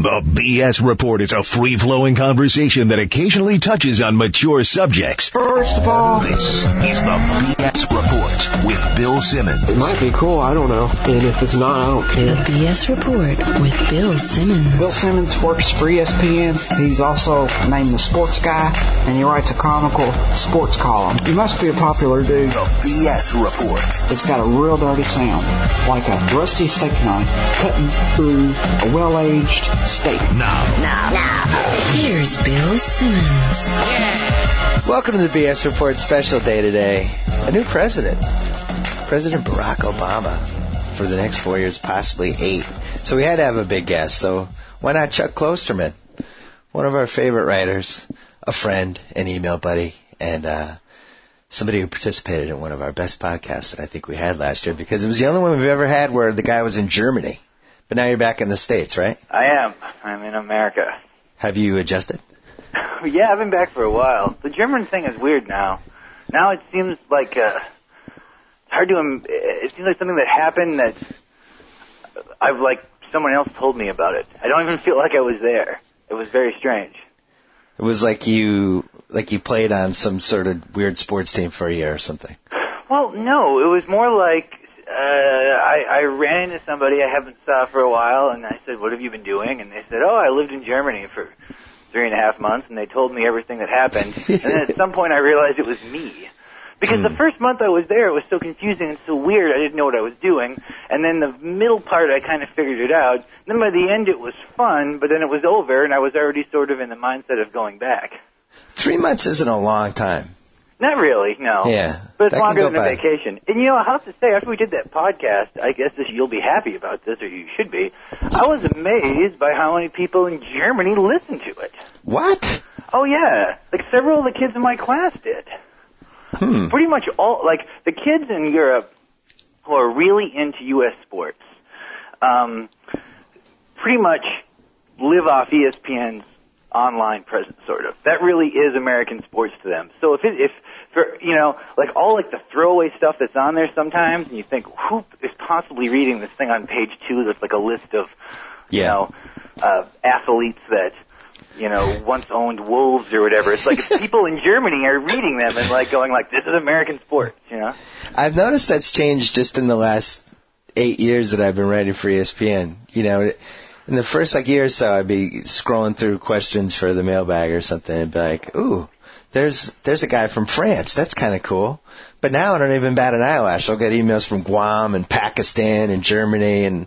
The BS Report is a free-flowing conversation that occasionally touches on mature subjects. First of all, This is the BS Report with Bill Simmons. it might be cool, I don't know. And if it's not, I don't The care. BS Report with Bill Simmons. Bill Simmons works for ESPN. He's also named the sports guy, and he writes a Chronicle sports column. He must be a popular dude. The BS Report. It's got a real dirty sound, like a rusty steak knife cutting through a well-aged steak. Now. Here's Bill Simmons. Welcome to the BS Report special day today. A new president. President Barack Obama for the next 4 years, possibly 8. So we had to have a big guest. So why not Chuck Klosterman, one of our favorite writers, a friend, an email buddy, and somebody who participated in one of our best podcasts that I think we had last year, because it was the only one we've ever had where the guy was in Germany. But now you're back in the States, right? I am. I'm in America. Have you adjusted? Yeah, I've been back for a while. The German thing is weird now. Now it seems like hard to. It seems like something that happened that I've someone else told me about it. I don't even feel like I was there. It was very strange. It was like you played on some sort of weird sports team for a year or something. Well, no, it was more like I ran into somebody I haven't saw for a while, and I said, "What have you been doing?" And they said, "Oh, I lived in Germany for 3.5 months," and they told me everything that happened. And then at some point I realized it was me. Because the first month I was there, it was so confusing and so weird, I didn't know what I was doing. And then the middle part, I kind of figured it out. Then by the end, it was fun, but then it was over, and I was already sort of in the mindset of going back. 3 months isn't a long time. Not really, no. Yeah. But it's that can longer go than a by. vacation. And, I have to say, after we did that podcast, I guess you'll be happy about this, or you should be, I was amazed by how many people in Germany listened to it. What? Oh, yeah. Several of the kids in my class did. Pretty much all, the kids in Europe who are really into U.S. sports, pretty much live off ESPN's online presence, sort of. That really is American sports to them. So if all the throwaway stuff that's on there sometimes, and you think, who is possibly reading this thing on page 2 that's a list of, athletes that, once owned wolves or whatever. It's like people in Germany are reading them and going this is American sports, I've noticed that's changed just in the last 8 years that I've been writing for ESPN. In the first year or so, I'd be scrolling through questions for the mailbag or something and be like, ooh, there's a guy from France. That's kind of cool. But now I don't even bat an eyelash. I'll get emails from Guam and Pakistan and Germany, and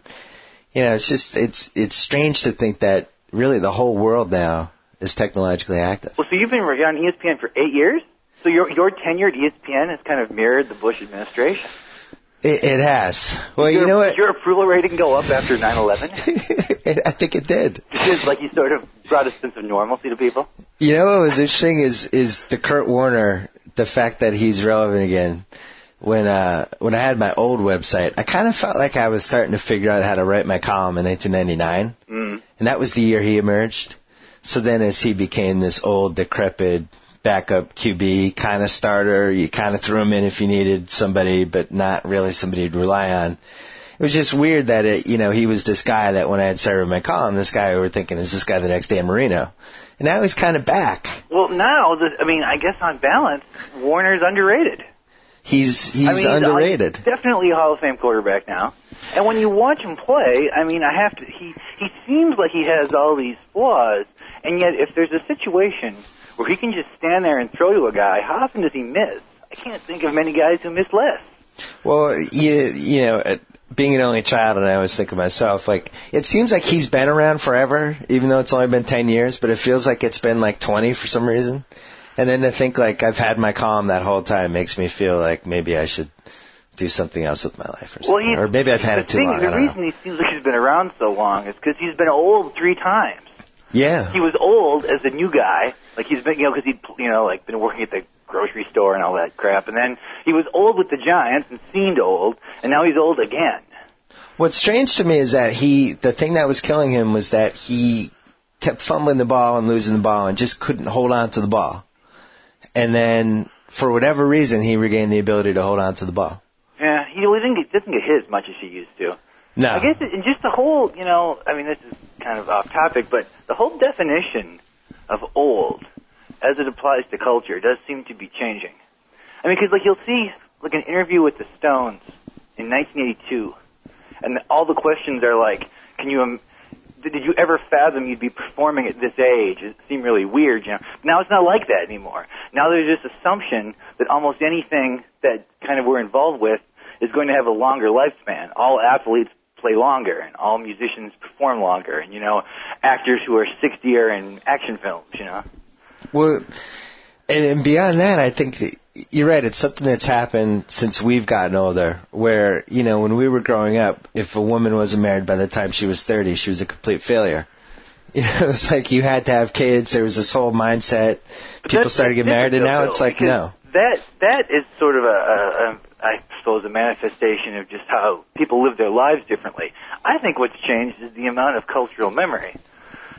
it's strange to think that really the whole world now is technologically active. Well, so you've been on ESPN for 8 years? So your tenure at ESPN has kind of mirrored the Bush administration. It has. Well, you know what? Did your approval rating go up after 9/11? I think it did. You sort of brought a sense of normalcy to people? What was interesting is the Kurt Warner, the fact that he's relevant again. When I had my old website, I kind of felt like I was starting to figure out how to write my column in 1999. And that was the year he emerged. So then as he became this old, decrepit, backup QB kind of starter, you kind of threw him in if you needed somebody, but not really somebody to rely on. It was just weird that he was this guy that when I had started my column, this guy we were thinking, is this guy the next Dan Marino? And now he's kind of back. Well, now, I guess on balance, Warner's underrated. He's underrated. He's definitely a Hall of Fame quarterback now. And when you watch him play, he seems like he has all these flaws, and yet if there's a situation where he can just stand there and throw to a guy, how often does he miss? I can't think of many guys who miss less. Well, being an only child, and I always think of myself, it seems like he's been around forever, even though it's only been 10 years, but it feels like it's been 20 for some reason. And then to think I've had my column that whole time makes me feel like maybe I should do something else with my life or something. Or maybe I've had it too long. The reason he seems like he's been around so long is because he's been old 3 times. Yeah. He was old as a new guy. He's been, because he'd, been working at the grocery store and all that crap. And then he was old with the Giants and seemed old, and now he's old again. What's strange to me is that the thing that was killing him was that he kept fumbling the ball and losing the ball and just couldn't hold on to the ball. And then, for whatever reason, he regained the ability to hold on to the ball. Yeah, he doesn't get hit as much as he used to. No. I guess, and just the whole, this is kind of off topic, but the whole definition of old, as it applies to culture, does seem to be changing. I mean, because like you'll see like an interview with the Stones in 1982, and all the questions are like, did you ever fathom you'd be performing at this age? It seemed really weird, you know. Now it's not like that anymore. Now there's this assumption that almost anything that kind of we're involved with is going to have a longer lifespan. All athletes play longer, and all musicians perform longer, and, you know, actors who are 60 are in action films, you know. Well, and beyond that, I think you're right. It's something that's happened since we've gotten older, where, you know, when we were growing up, if a woman wasn't married by the time she was 30, she was a complete failure. You know, it was like you had to have kids. There was this whole mindset. People started to get married, and now it's like, no. That is sort of I suppose, a manifestation of just how people live their lives differently. I think what's changed is the amount of cultural memory.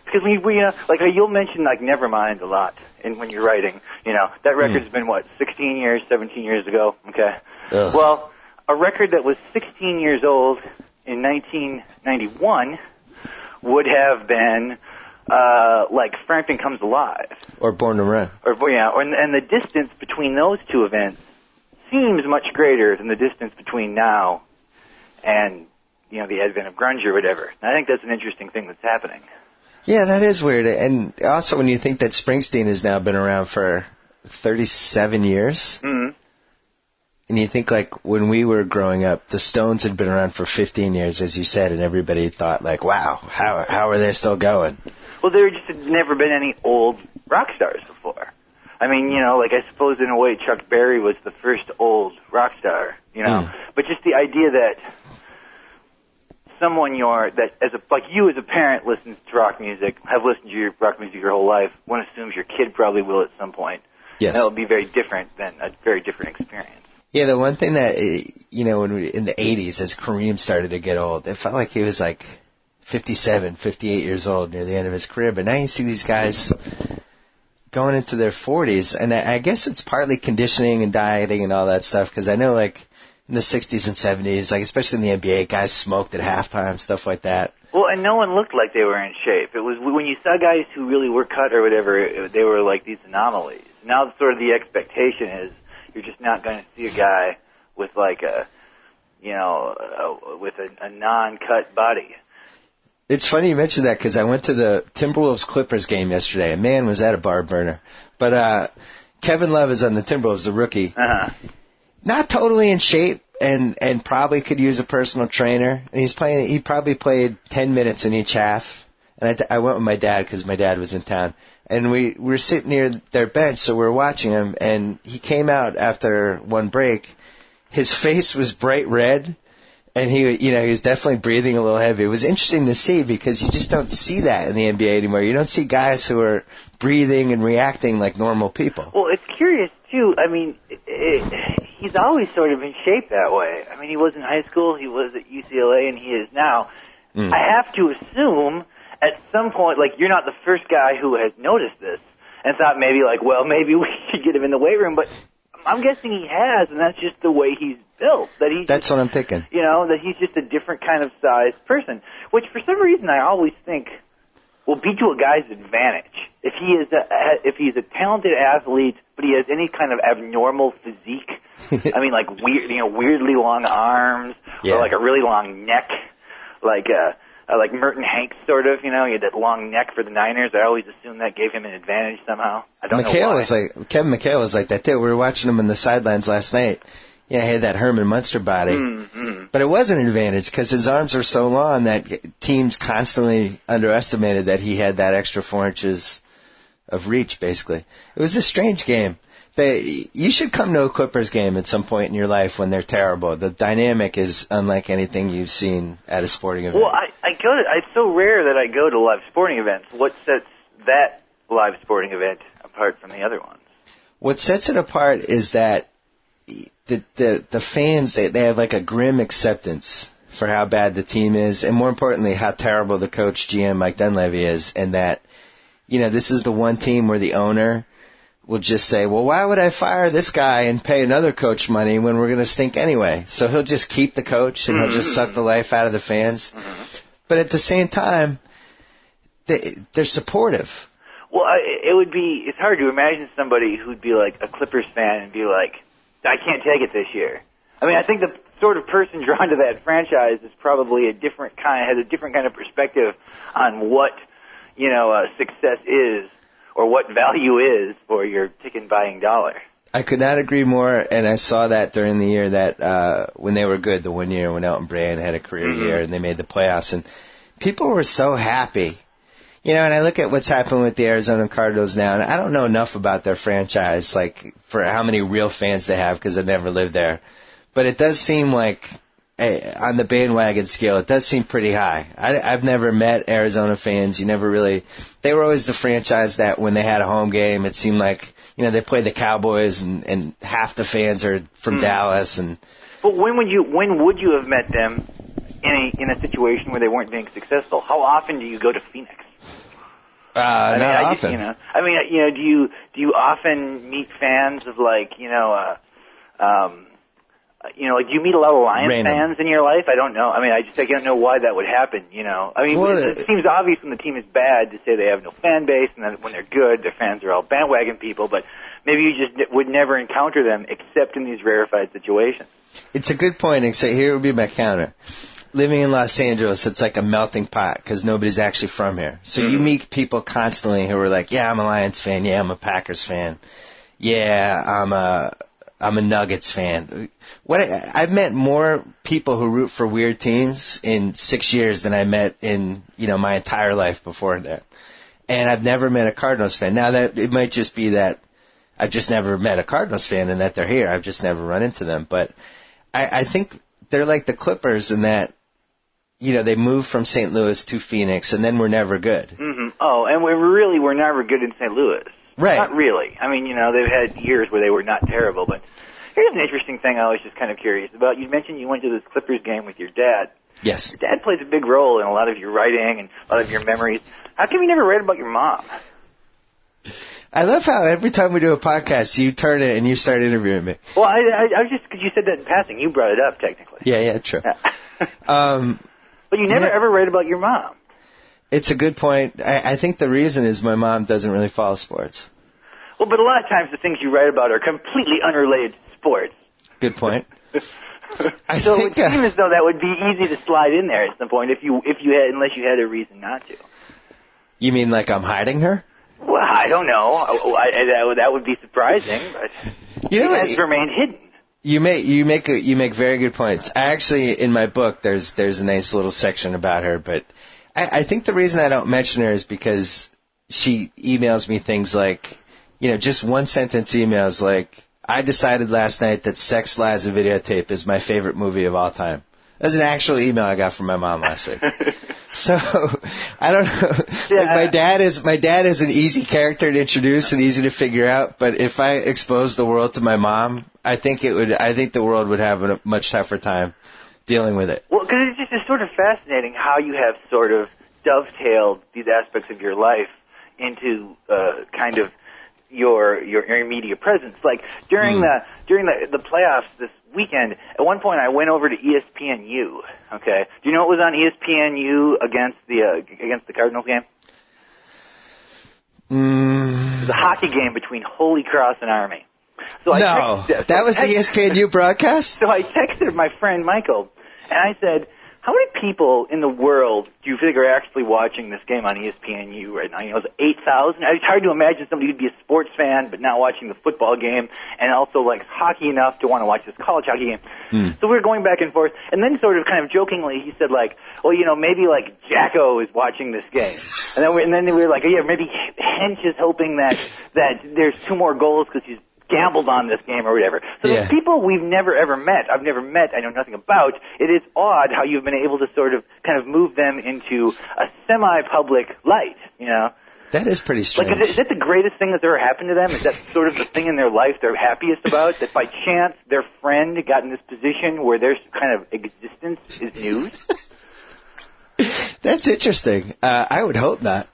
Because we like you'll mention like Nevermind a lot when you're writing. You know, that record's been 16 years, 17 years ago. Okay. Ugh. Well, a record that was 16 years old in 1991 would have been like Frampton Comes Alive, or Born to Run, and the distance between those two events seems much greater than the distance between now and, you know, the advent of grunge or whatever. And I think that's an interesting thing that's happening. Yeah, that is weird. And also when you think that Springsteen has now been around for 37 years, and you think like when we were growing up, the Stones had been around for 15 years, as you said, and everybody thought like, wow, how are they still going? Well, there just had never been any old rock stars before. I mean, you know, like I suppose in a way Chuck Berry was the first old rock star, you know. But just the idea that someone like you as a parent listens to rock music, have listened to your rock music your whole life, one assumes your kid probably will at some point. Yes. That will be very different than a very different experience. Yeah, the one thing that, you know, in the 80s, as Kareem started to get old, it felt like he was like 57, 58 years old near the end of his career. But now you see these guys going into their 40s, and I guess it's partly conditioning and dieting and all that stuff, because I know, like, in the 60s and 70s, like, especially in the NBA, guys smoked at halftime, stuff like that. Well, and no one looked like they were in shape. It was when you saw guys who really were cut or whatever, they were like these anomalies. Now sort of the expectation is you're just not going to see a guy with like with a non-cut body. It's funny you mentioned that, because I went to the Timberwolves-Clippers game yesterday, and man, was that a bar burner. But Kevin Love is on the Timberwolves, the rookie. Not totally in shape, and probably could use a personal trainer. And he probably played 10 minutes in each half. And I went with my dad, because my dad was in town. And we were sitting near their bench, so we were watching him, and he came out after one break. His face was bright red. And he was definitely breathing a little heavy. It was interesting to see, because you just don't see that in the NBA anymore. You don't see guys who are breathing and reacting like normal people. Well, it's curious, too. I mean, he's always sort of in shape that way. I mean, he was in high school, he was at UCLA, and he is now. I have to assume at some point, like, you're not the first guy who has noticed this and thought maybe, like, well, maybe we should get him in the weight room. But I'm guessing he has, and that's just the way he's built. That's what I'm thinking. You know, that he's just a different kind of sized person, which for some reason I always think will be to a guy's advantage. If he's a talented athlete, but he has any kind of abnormal physique, I mean, like weirdly long arms, or like a really long neck, like Merton Hanks sort of, you know, he had that long neck for the Niners. I always assumed that gave him an advantage somehow. I don't know why. Kevin McHale was like that too. We were watching him on the sidelines last night. Yeah, he had that Herman Munster body. But it was an advantage, because his arms are so long that teams constantly underestimated that he had that extra 4 inches of reach, basically. It was a strange game. You should come to a Clippers game at some point in your life when they're terrible. The dynamic is unlike anything you've seen at a sporting event. Well, it's so rare that I go to live sporting events. What sets that live sporting event apart from the other ones? What sets it apart is that the fans, they have like a grim acceptance for how bad the team is, and more importantly, how terrible the coach, GM Mike Dunleavy is, and that, you know, this is the one team where the owner will just say, well, why would I fire this guy and pay another coach money when we're going to stink anyway? So he'll just keep the coach, and he'll just suck the life out of the fans. But at the same time, they're supportive. Well, it's hard to imagine somebody who'd be like a Clippers fan and be like, I can't take it this year. I mean, I think the sort of person drawn to that franchise is probably has a different kind of perspective on what, success is or what value is for your ticket buying dollar. I could not agree more, and I saw that during the year that when they were good, the 1 year when Elton Brand had a career year and they made the playoffs, and people were so happy. And I look at what's happened with the Arizona Cardinals now, and I don't know enough about their franchise, like for how many real fans they have because I've never lived there. But it does seem like, on the bandwagon scale, it does seem pretty high. I've never met Arizona fans. They were always the franchise that when they had a home game, it seemed like, they played the Cowboys and half the fans are from Dallas. But when would you have met them in a situation where they weren't being successful? How often do you go to Phoenix? Not often. Do you often meet fans of do you meet a lot of Lions fans in your life? I don't know. I mean, I don't know why that would happen, I mean, it seems obvious when the team is bad to say they have no fan base, and then when they're good, their fans are all bandwagon people, but maybe you just would never encounter them except in these rarefied situations. It's a good point, except here would be my counter. Living in Los Angeles, it's like a melting pot because nobody's actually from here. So you meet people constantly who are like, yeah, I'm a Lions fan. Yeah, I'm a Packers fan. Yeah, I'm a Nuggets fan. I've met more people who root for weird teams in 6 years than I met in, my entire life before that. And I've never met a Cardinals fan. Now that it might just be that I've just never met a Cardinals fan and that they're here. I've just never run into them. But I think they're like the Clippers in that, they moved from St. Louis to Phoenix and then were never good. Mm-hmm. Oh, and we're never good in St. Louis. Right. Not really. I mean, they've had years where they were not terrible, but here's an interesting thing I was just kind of curious about. You mentioned you went to this Clippers game with your dad. Yes. Your dad plays a big role in a lot of your writing and a lot of your memories. How come you never read about your mom? I love how every time we do a podcast, you turn it and you start interviewing me. Well, I was just, because you said that in passing. You brought it up, technically. Yeah, true. But you never ever read about your mom. It's a good point. I think the reason is my mom doesn't really follow sports. Well, but a lot of times the things you write about are completely unrelated to sports. Good point. So it would seem as though that would be easy to slide in there at some point unless you had a reason not to. You mean like I'm hiding her? Well, I don't know. That would be surprising, but it has remained hidden. You make very good points. I actually, in my book, there's a nice little section about her, but I think the reason I don't mention her is because she emails me things like, just one sentence emails like, I decided last night that Sex, Lies, and Videotape is my favorite movie of all time. That's an actual email I got from my mom last week. So, I don't know. Yeah. Like my dad is an easy character to introduce and easy to figure out, but if I expose the world to my mom, I think the world would have a much tougher time dealing with it. Well, because it's sort of fascinating how you have sort of dovetailed these aspects of your life into kind of your media presence. Like during the playoffs this weekend, at one point I went over to ESPNU. Okay, do you know what was on ESPNU against the Cardinals game? It was a hockey game between Holy Cross and Army. So that was the ESPNU broadcast? So I texted my friend Michael, and I said, how many people in the world do you think are actually watching this game on ESPNU right now? It's 8,000. It's hard to imagine somebody who'd be a sports fan but not watching the football game and also likes hockey enough to want to watch this college hockey game. So we were going back and forth, and then sort of kind of jokingly he said well, maybe Jacko is watching this game. And then we were like, yeah, maybe Hench is hoping that there's 2 more goals because he's gambled on this game or whatever. So there's people we've never ever met. I've never met. I know nothing about. It is odd how you've been able to sort of kind of move them into a semi-public light, That is pretty strange. Is that the greatest thing that's ever happened to them? Is that sort of the thing in their life they're happiest about? That by chance their friend got in this position where their kind of existence is news? That's interesting. I would hope not.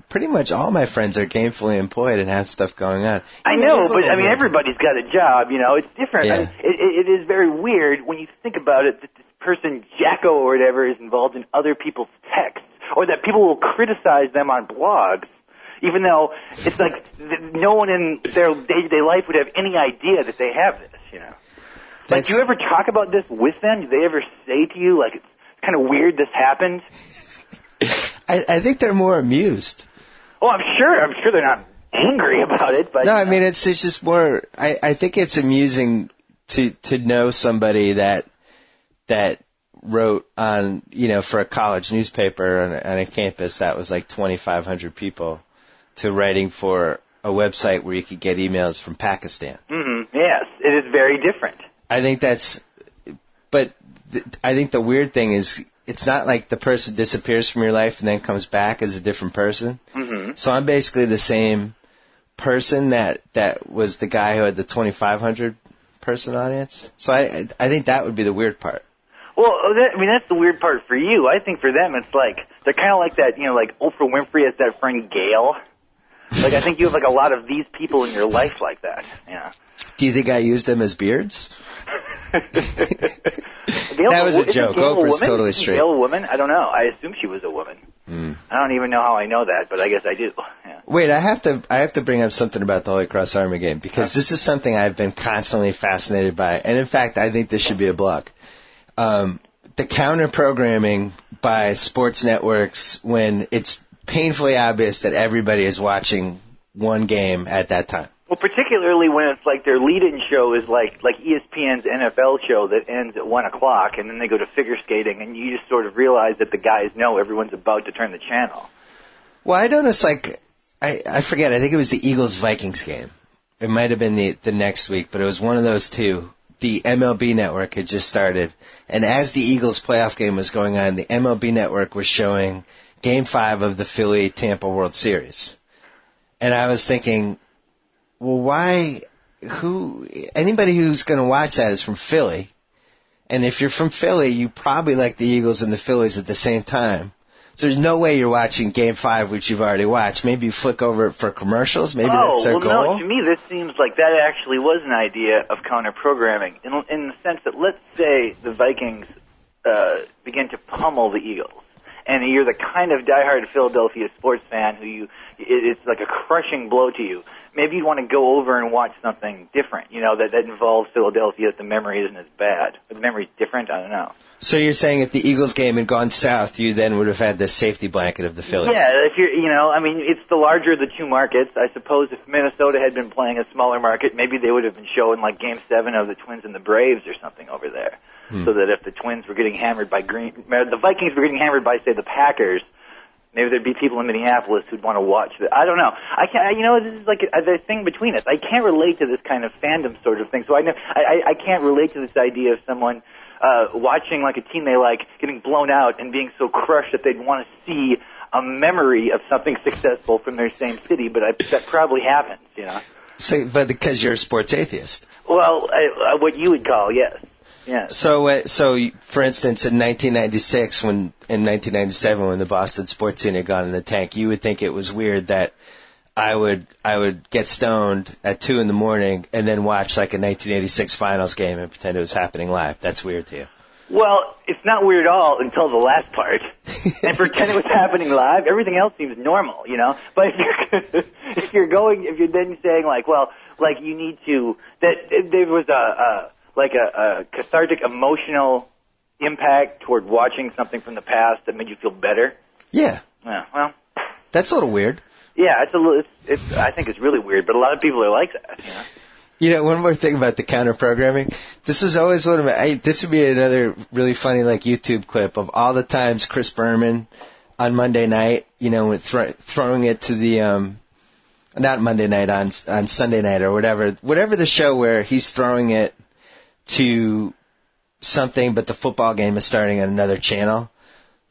Pretty much all my friends are gainfully employed and have stuff going on. I know, but I mean, everybody's got a job, It's different. Yeah. I mean, it is very weird when you think about it that this person, Jacko or whatever, is involved in other people's texts. or that people will criticize them on blogs, even though it's like no one in their day-to-day life would have any idea that they have this, you know. Like, do you ever talk about this with them? Do they ever say to you, like, it's kind of weird this happened? I think they're more amused. Well, I'm sure they're not angry about it, but... No, I mean, it's just more... I think it's amusing to know somebody that wrote on, you know, for a college newspaper on a campus that was like 2,500 people, to writing for a website where you could get emails from Pakistan. Mm-hmm. Yes, it is very different. I think that's... But I think the weird thing is, it's not like the person disappears from your life and then comes back as a different person. Mm-hmm. So I'm basically the same person that was the guy who had the 2,500 person audience. So I think that would be the weird part. Well, that's the weird part for you. I think for them, it's like, they're kind of like that, you know, like Oprah Winfrey has that friend Gail. Like, I think you have like a lot of these people in your life like that, yeah. Do you think I used them as beards? That was a joke. Oprah's totally straight. Gail a woman? I don't know. I assume she was a woman. I don't even know how I know that, but I guess I do. Yeah. Wait, I have to bring up something about the Holy Cross Army game, because this is something I've been constantly fascinated by, and in fact, I think this should be a blog. The counter programming by sports networks when it's painfully obvious that everybody is watching one game at that time. Well, particularly when it's like their lead-in show is like ESPN's NFL show that ends at 1 o'clock, and then they go to figure skating, and you just sort of realize that the guys know everyone's about to turn the channel. Well, I noticed, like, I forget, I think it was the Eagles-Vikings game. It might have been the next week, but it was one of those two. The MLB Network had just started, and as the Eagles playoff game was going on, the MLB Network was showing Game 5 of the Philly-Tampa World Series. And I was thinking, well, anybody who's going to watch that is from Philly. And if you're from Philly, you probably like the Eagles and the Phillies at the same time. So there's no way you're watching Game 5, which you've already watched. Maybe you flick over it for commercials. Maybe that's their goal. No, to me this seems like that actually was an idea of counter-programming, in the sense that, let's say the Vikings begin to pummel the Eagles, and you're the kind of diehard Philadelphia sports fan who it's like a crushing blow to you. Maybe you'd want to go over and watch something different, you know, that involves Philadelphia, that the memory isn't as bad. But the memory's different? I don't know. So you're saying if the Eagles game had gone south, you then would have had the safety blanket of the Phillies? Yeah, if it's the larger of the two markets. I suppose if Minnesota had been playing a smaller market, maybe they would have been showing like Game 7 of the Twins and the Braves or something over there. So that if the Twins were getting hammered by the Vikings were getting hammered by, say, the Packers, maybe there'd be people in Minneapolis who'd want to watch that. I don't know. I can't. This is like the thing between us. I can't relate to this kind of fandom sort of thing. So I can't relate to this idea of someone watching like a team they like getting blown out and being so crushed that they'd want to see a memory of something successful from their same city. But that probably happens, you know. So, but because you're a sports atheist. Well, what you would call, yes. Yeah. So for instance, in 1996, in 1997, when the Boston sports scene had gone in the tank, you would think it was weird that I would get stoned at 2 a.m. and then watch like a 1986 finals game and pretend it was happening live. That's weird to you. Well, it's not weird at all until the last part. And pretend it was happening live. Everything else seems normal, you know. But if you're then saying like, well, like you need to, that there was a cathartic emotional impact toward watching something from the past that made you feel better. Yeah. Yeah. Well, that's a little weird. Yeah, I think it's really weird, but a lot of people are like that, you know. You know, one more thing about the counter programming. This was always one of my. This would be another really funny like YouTube clip of all the times Chris Berman on Monday night, you know, throwing it to the not Monday night on Sunday night or whatever the show where he's throwing it to something, but the football game is starting on another channel.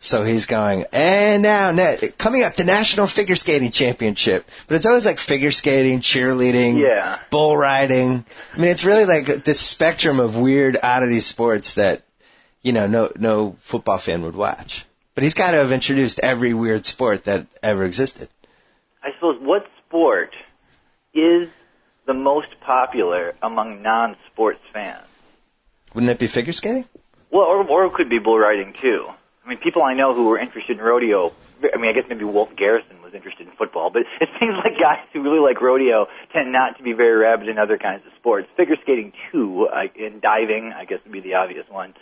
So he's going, and now coming up, the National Figure Skating Championship. But it's always like figure skating, cheerleading, bull riding. I mean, it's really like this spectrum of weird oddity sports that, you know, no football fan would watch. But he's got to have introduced every weird sport that ever existed. I suppose, what sport is the most popular among non-sports fans? Wouldn't it be figure skating? Well, or it could be bull riding, too. I mean, people I know who were interested in rodeo I mean, I guess maybe Wolf Garrison was interested in football, but it seems like guys who really like rodeo tend not to be very rabid in other kinds of sports. Figure skating, too, and diving, I guess, would be the obvious one.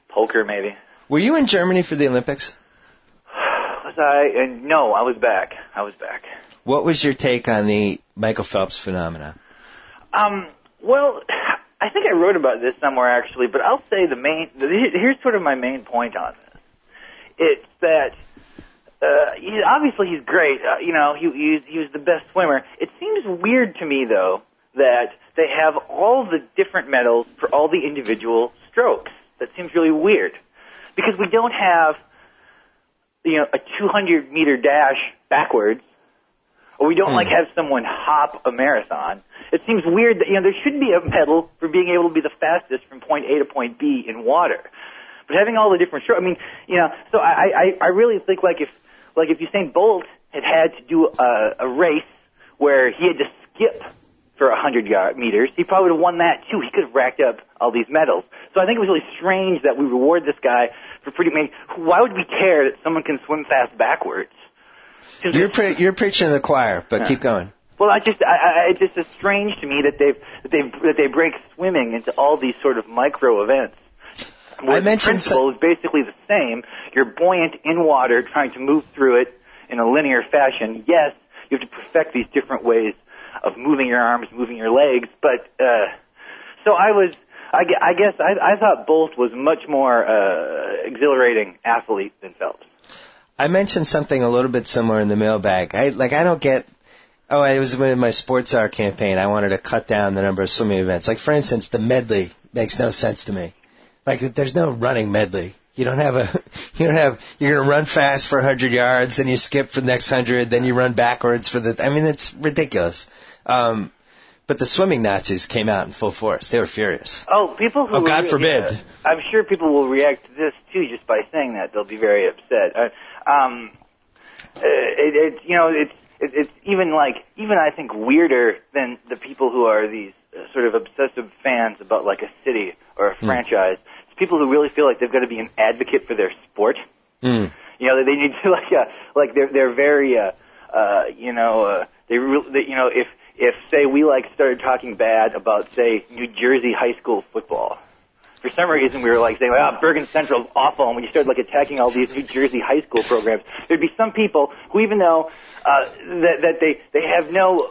Poker, maybe. Were you in Germany for the Olympics? Was I? No, I was back. What was your take on the Michael Phelps phenomena? Well, I think I wrote about this somewhere, actually, but I'll say here's sort of my main point on this. It's that, obviously he's great. He was the best swimmer. It seems weird to me, though, that they have all the different medals for all the individual strokes. That seems really weird. Because we don't have, a 200-meter dash backwards, or we don't, have someone hop a marathon. It seems weird that, there should be a medal for being able to be the fastest from point A to point B in water. But having all the different strokes, so I really think if Usain Bolt had to do a race where he had to skip for 100 meters, he probably would have won that too. He could have racked up all these medals. So I think it was really strange that we reward this guy for why would we care that someone can swim fast backwards? You're preaching to the choir, but keep going. Well, it's just strange to me that they break swimming into all these sort of micro events. Where the principle is basically the same. You're buoyant in water, trying to move through it in a linear fashion. Yes, you have to perfect these different ways of moving your arms, moving your legs. But so I guess I thought Bolt was much more exhilarating athlete than Phelps. I mentioned something a little bit similar in the mailbag. I don't get. Oh, it was in my Sports Hour campaign. I wanted to cut down the number of swimming events. Like, for instance, the medley makes no sense to me. Like, there's no running medley. You're going to run fast for 100 yards, then you skip for the next 100, then you run backwards it's ridiculous. But the swimming Nazis came out in full force. They were furious. Oh, people who... Oh, God forbid. Yeah, I'm sure people will react to this, too, just by saying that. They'll be very upset. It's even I think weirder than the people who are these sort of obsessive fans about like a city or a franchise. It's people who really feel like they've got to be an advocate for their sport. They need to they're very if say we started talking bad about say New Jersey high school football. For some reason, we were saying, Bergen Central's awful, and when you started attacking all these New Jersey high school programs, there'd be some people who, even though that they have no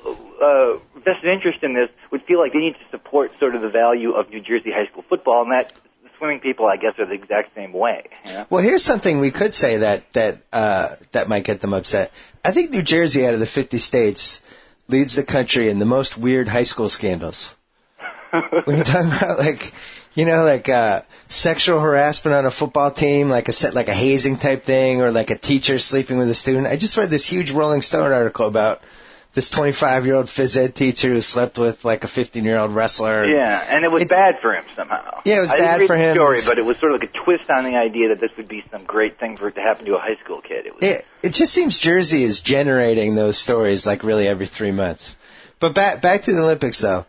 vested interest in this, would feel like they need to support sort of the value of New Jersey high school football, and that the swimming people, I guess, are the exact same way. Well, here's something we could say that might get them upset. I think New Jersey, out of the 50 states, leads the country in the most weird high school scandals. When you're talking about sexual harassment on a football team, like a hazing type thing, or like a teacher sleeping with a student. I just read this huge Rolling Stone article about this 25-year-old phys ed teacher who slept with like a 15-year-old wrestler. Yeah, and it was bad for him somehow. Yeah, it was bad for him. I didn't read the story, but it was sort of like a twist on the idea that this would be some great thing for it to happen to a high school kid. It just seems Jersey is generating those stories really every 3 months. But back to the Olympics though.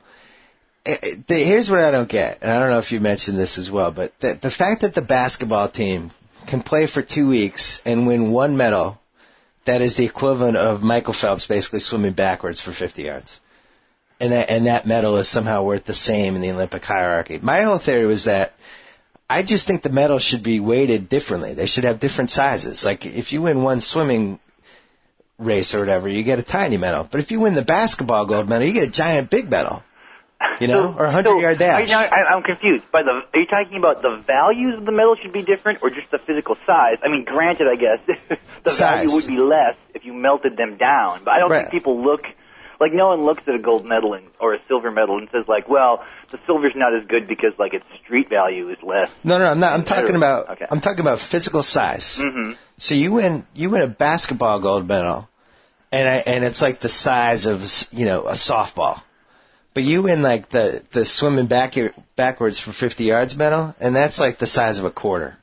Here's what I don't get, and I don't know if you mentioned this as well, but the fact that the basketball team can play for 2 weeks and win one medal, that is the equivalent of Michael Phelps basically swimming backwards for 50 yards. And that medal is somehow worth the same in the Olympic hierarchy. My whole theory was that I just think the medals should be weighted differently. They should have different sizes. Like, if you win one swimming race or whatever, you get a tiny medal. But if you win the basketball gold medal, you get a giant big medal. Or a 100-yard dash. I'm confused. Are you talking about the values of the medal should be different, or just the physical size? I mean, granted, I guess the value would be less if you melted them down. But I don't think people look no one looks at a gold medal or a silver medal and says the silver's not as good because its street value is less. No, I'm not. I'm talking about physical size. Mm-hmm. So you win a basketball gold medal, and it's like the size of a softball. But you win the swimming backwards for 50 yards medal, and that's like the size of a quarter,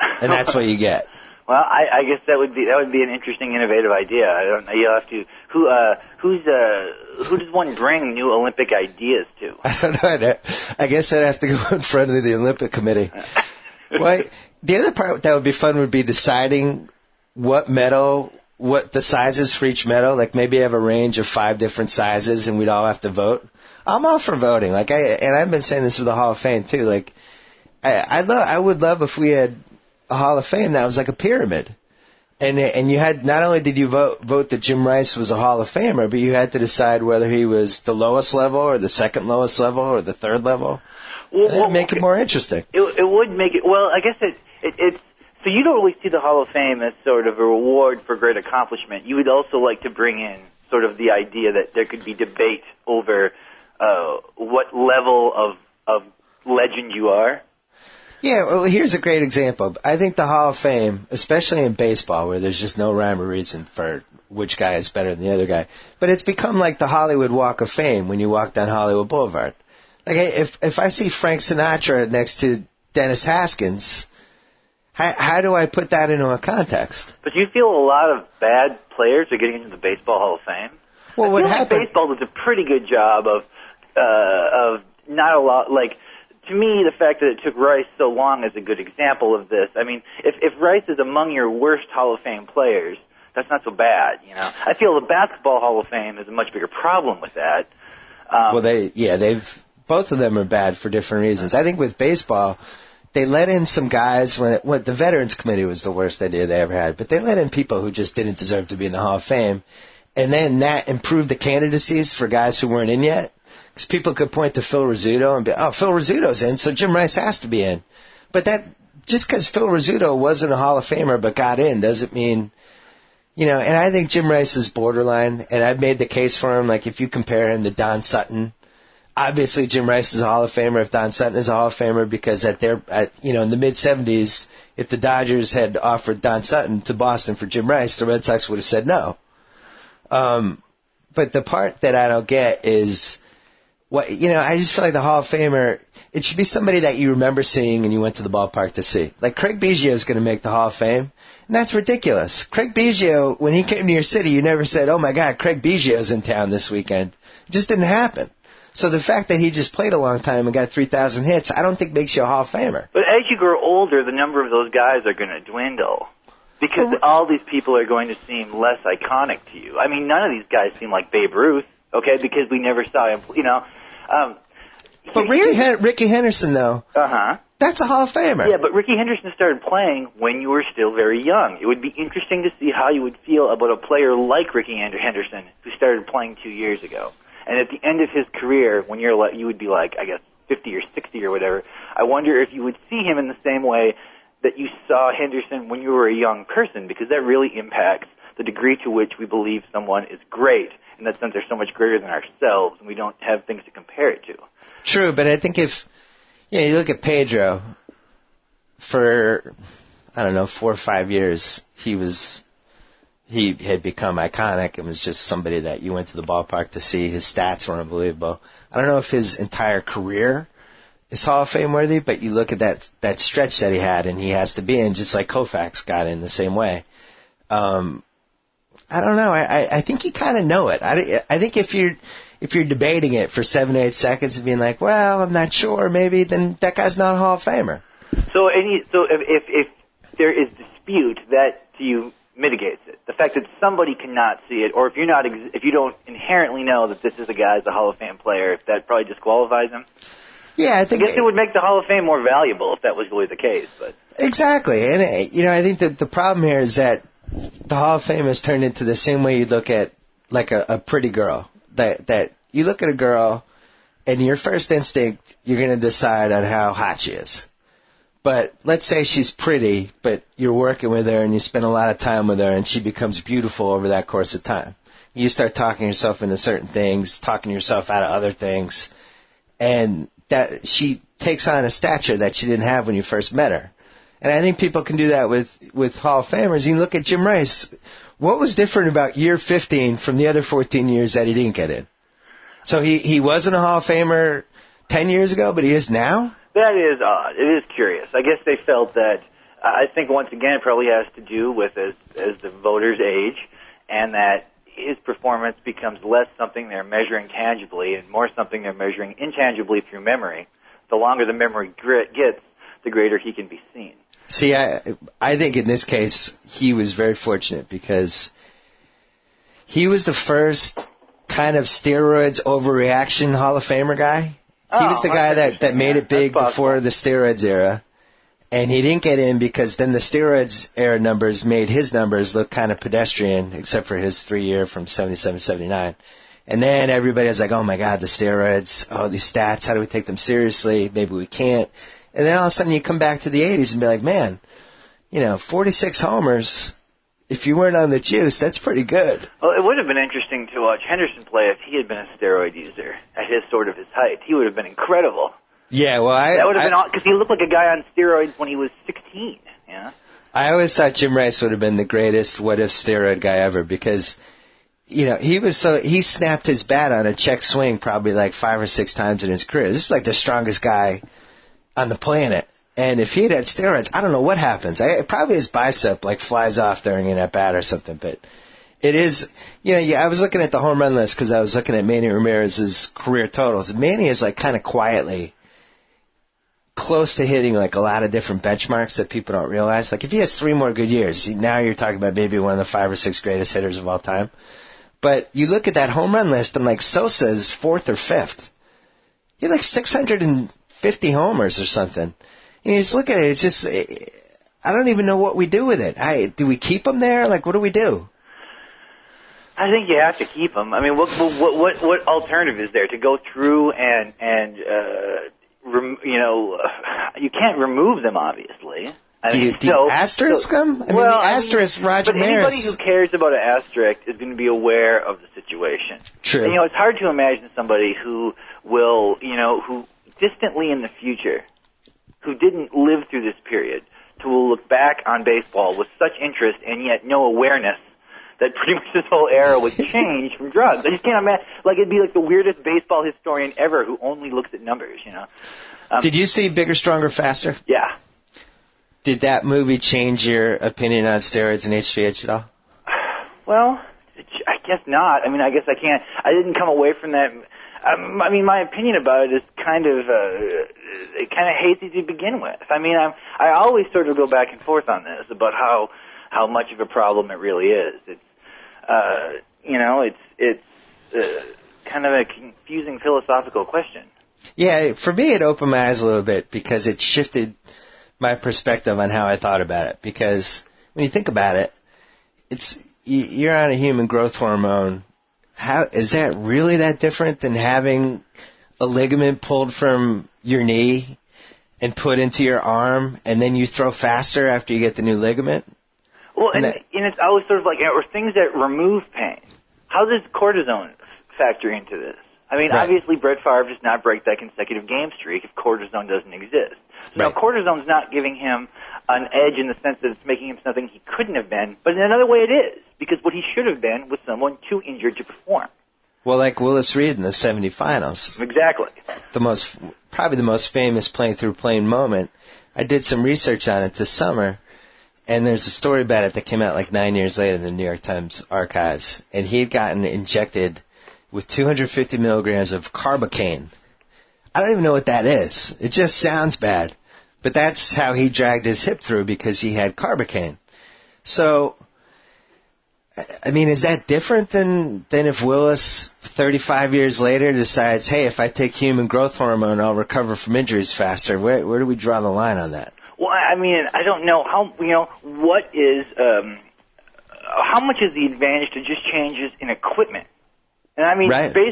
and that's what you get. Well, I guess that would be an interesting, innovative idea. I don't know. You'll have to who does one bring new Olympic ideas to? I don't know. I guess I'd have to go in front of the Olympic Committee. Well, the other part that would be fun would be deciding what the sizes for each medal, like maybe have a range of 5 different sizes and we'd all have to vote. I'm all for voting. Like I've been saying this with the Hall of Fame too. Like I would love if we had a Hall of Fame that was like a pyramid. And you had, not only did you vote that Jim Rice was a Hall of Famer, but you had to decide whether he was the lowest level or the second lowest level or the third level. Well, make it more interesting. It would make it, well, I guess it's, so you don't really see the Hall of Fame as sort of a reward for great accomplishment. You would also like to bring in sort of the idea that there could be debate over what level of legend you are. Yeah, well, here's a great example. I think the Hall of Fame, especially in baseball, where there's just no rhyme or reason for which guy is better than the other guy, but it's become like the Hollywood Walk of Fame when you walk down Hollywood Boulevard. Like, if I see Frank Sinatra next to Dennis Haskins, how do I put that into a context? But do you feel a lot of bad players are getting into the Baseball Hall of Fame? Well, what happened? Like baseball does a pretty good job of not a lot, like, to me, the fact that it took Rice so long is a good example of this. I mean, if Rice is among your worst Hall of Fame players, that's not so bad, you know. I feel the Basketball Hall of Fame is a much bigger problem with that. Well, both of them are bad for different reasons. I think with baseball, they let in some guys when the Veterans Committee was the worst idea they ever had, but they let in people who just didn't deserve to be in the Hall of Fame, and then that improved the candidacies for guys who weren't in yet. Because people could point to Phil Rizzuto and be, oh, Phil Rizzuto's in, so Jim Rice has to be in. But that, just because Phil Rizzuto wasn't a Hall of Famer but got in doesn't mean, you know, and I think Jim Rice is borderline, and I've made the case for him, like if you compare him to Don Sutton, obviously Jim Rice is a Hall of Famer if Don Sutton is a Hall of Famer, because in the mid-'70s, if the Dodgers had offered Don Sutton to Boston for Jim Rice, the Red Sox would have said no. But the part that I don't get is, I just feel like the Hall of Famer, it should be somebody that you remember seeing and you went to the ballpark to see. Like Craig Biggio is going to make the Hall of Fame, and that's ridiculous. Craig Biggio, when he came to your city, you never said, oh my God, Craig Biggio's in town this weekend. It just didn't happen. So the fact that he just played a long time and got 3,000 hits, I don't think makes you a Hall of Famer. But as you grow older, the number of those guys are going to dwindle. Because all these people are going to seem less iconic to you. I mean, none of these guys seem like Babe Ruth, okay, because we never saw him, you know. But Ricky Henderson, though, that's a Hall of Famer. Yeah, but Ricky Henderson started playing when you were still very young. It would be interesting to see how you would feel about a player like Ricky Henderson who started playing 2 years ago. And at the end of his career, when you would be like, I guess, 50 or 60 or whatever, I wonder if you would see him in the same way that you saw Henderson when you were a young person, because that really impacts the degree to which we believe someone is great. In that sense, they're so much greater than ourselves, and we don't have things to compare it to. True, but I think if you look at Pedro, for, 4 or 5 years, he had become iconic and was just somebody that you went to the ballpark to see. His stats were unbelievable. I don't know if his entire career is Hall of Fame worthy, but you look at that stretch that he had, and he has to be in, just like Koufax got in the same way. I don't know. I think you kind of know it. I think if you're debating it for 7 or 8 seconds and being like, well, I'm not sure, maybe, then that guy's not a Hall of Famer. So if there is dispute, that to you mitigates it. The fact that somebody cannot see it, or if you don't inherently know that this is a guy's a Hall of Fame player, that probably disqualifies him. Yeah, I guess it would make the Hall of Fame more valuable if that was really the case. But exactly, and I think that the problem here is that the Hall of Fame has turned into the same way you look at like a pretty girl. That you look at a girl, and your first instinct, you're going to decide on how hot she is. But let's say she's pretty, but you're working with her and you spend a lot of time with her, and she becomes beautiful over that course of time. You start talking yourself into certain things, talking yourself out of other things, and that she takes on a stature that she didn't have when you first met her. And I think people can do that with Hall of Famers. You look at Jim Rice. What was different about year 15 from the other 14 years that he didn't get in? So he wasn't a Hall of Famer 10 years ago, but he is now? That is odd. It is curious. I guess they felt that, I think once again it probably has to do with as the voters age, and that his performance becomes less something they're measuring tangibly and more something they're measuring intangibly through memory. The longer the memory gets, the greater he can be seen. See, I think in this case he was very fortunate because he was the first kind of steroids overreaction Hall of Famer guy. He was the guy that made it big before the steroids era. And he didn't get in because then the steroids era numbers made his numbers look kind of pedestrian, except for his 3-year from 77-79. And then everybody was like, oh my God, the steroids, oh, these stats, how do we take them seriously? Maybe we can't. And then all of a sudden you come back to the 80s and be like, man, 46 homers, if you weren't on the juice, that's pretty good. Well, it would have been interesting to watch Henderson play if he had been a steroid user at his height. He would have been incredible. Yeah, well, that would have been because he looked like a guy on steroids when he was 16. Yeah. I always thought Jim Rice would have been the greatest what-if steroid guy ever because, he snapped his bat on a check swing probably like 5 or 6 times in his career. This is like the strongest guy on the planet. And if he had steroids, I don't know what happens. Probably his bicep like flies off during an at-bat or something. But it is, I was looking at the home run list because I was looking at Manny Ramirez's career totals. Manny is like kind of quietly close to hitting like a lot of different benchmarks that people don't realize. Like if he has 3 more good years, now you're talking about maybe one of the 5 or 6 greatest hitters of all time. But you look at that home run list and like Sosa is 4th or 5th. He had like 650 homers or something. You just look at it, it's just, I don't even know what we do with it. Do we keep him there? Like what do we do? I think you have to keep him. I mean, what alternative is there to go through and you can't remove them, obviously. Do you asterisk them? I mean, the asterisk Roger Maris. But anybody who cares about an asterisk is going to be aware of the situation. True. And, it's hard to imagine somebody who will, who distantly in the future, who didn't live through this period, who will look back on baseball with such interest and yet no awareness that pretty much this whole era was changed from drugs. I just can't imagine. Like, it'd be like the weirdest baseball historian ever who only looks at numbers, Did you see Bigger, Stronger, Faster? Yeah. Did that movie change your opinion on steroids and HGH at all? Well, I guess not. I mean, I didn't come away from that. I mean, my opinion about it is kind of hazy to begin with. I mean, I always sort of go back and forth on this about how much of a problem it really is. It's kind of a confusing philosophical question. Yeah, for me it opened my eyes a little bit because it shifted my perspective on how I thought about it. Because when you think about it, you're on a human growth hormone. How is that really that different than having a ligament pulled from your knee and put into your arm, and then you throw faster after you get the new ligament? Well, and it's always sort of like, or things that remove pain. How does cortisone factor into this? I mean, Obviously, Brett Favre does not break that consecutive game streak if cortisone doesn't exist. So now cortisone's not giving him an edge in the sense that it's making him something he couldn't have been, but in another way it is, because what he should have been was someone too injured to perform. Well, like Willis Reed in the 70 finals. Exactly. Probably the most famous playing through pain moment. I did some research on it this summer, and there's a story about it that came out like 9 years later in the New York Times archives, and he had gotten injected with 250 milligrams of carbocaine. I don't even know what that is. It just sounds bad. But that's how he dragged his hip through because he had carbocaine. So, I mean, is that different than if Willis, 35 years later, decides, hey, if I take human growth hormone, I'll recover from injuries faster? Where do we draw the line on that? Well, I mean, I don't know how, what is, how much is the advantage to just changes in equipment? And I mean,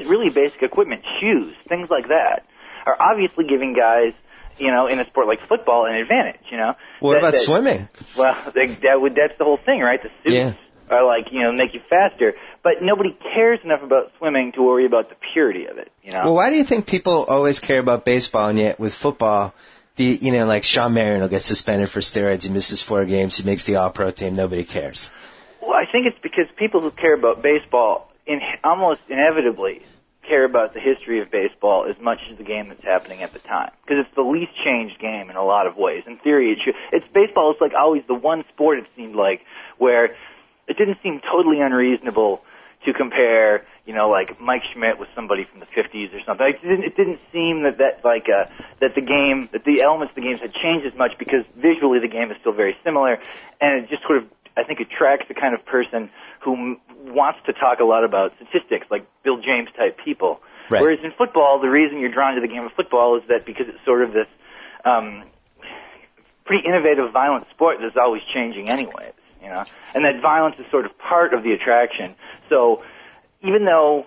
really basic equipment, shoes, things like that, are obviously giving guys, in a sport like football, an advantage, What about swimming? Well, that's the whole thing, right? The suits are like, make you faster. But nobody cares enough about swimming to worry about the purity of it, Well, why do you think people always care about baseball, and yet with football, like Sean Marion will get suspended for steroids, he misses 4 games, he makes the All-Pro team, nobody cares? Well, I think it's because people who care about baseball almost inevitably care about the history of baseball as much as the game that's happening at the time, because it's the least changed game in a lot of ways. In theory, baseball is like always the one sport, it seemed like, where it didn't seem totally unreasonable to compare, like Mike Schmidt was somebody from the 50s or something. It didn't seem that the elements of the games had changed as much, because visually the game is still very similar, and it just sort of, I think, attracts the kind of person who wants to talk a lot about statistics, like Bill James type people. Right. Whereas in football, the reason you're drawn to the game of football is that because it's sort of this pretty innovative, violent sport that's always changing anyways, and that violence is sort of part of the attraction. So even though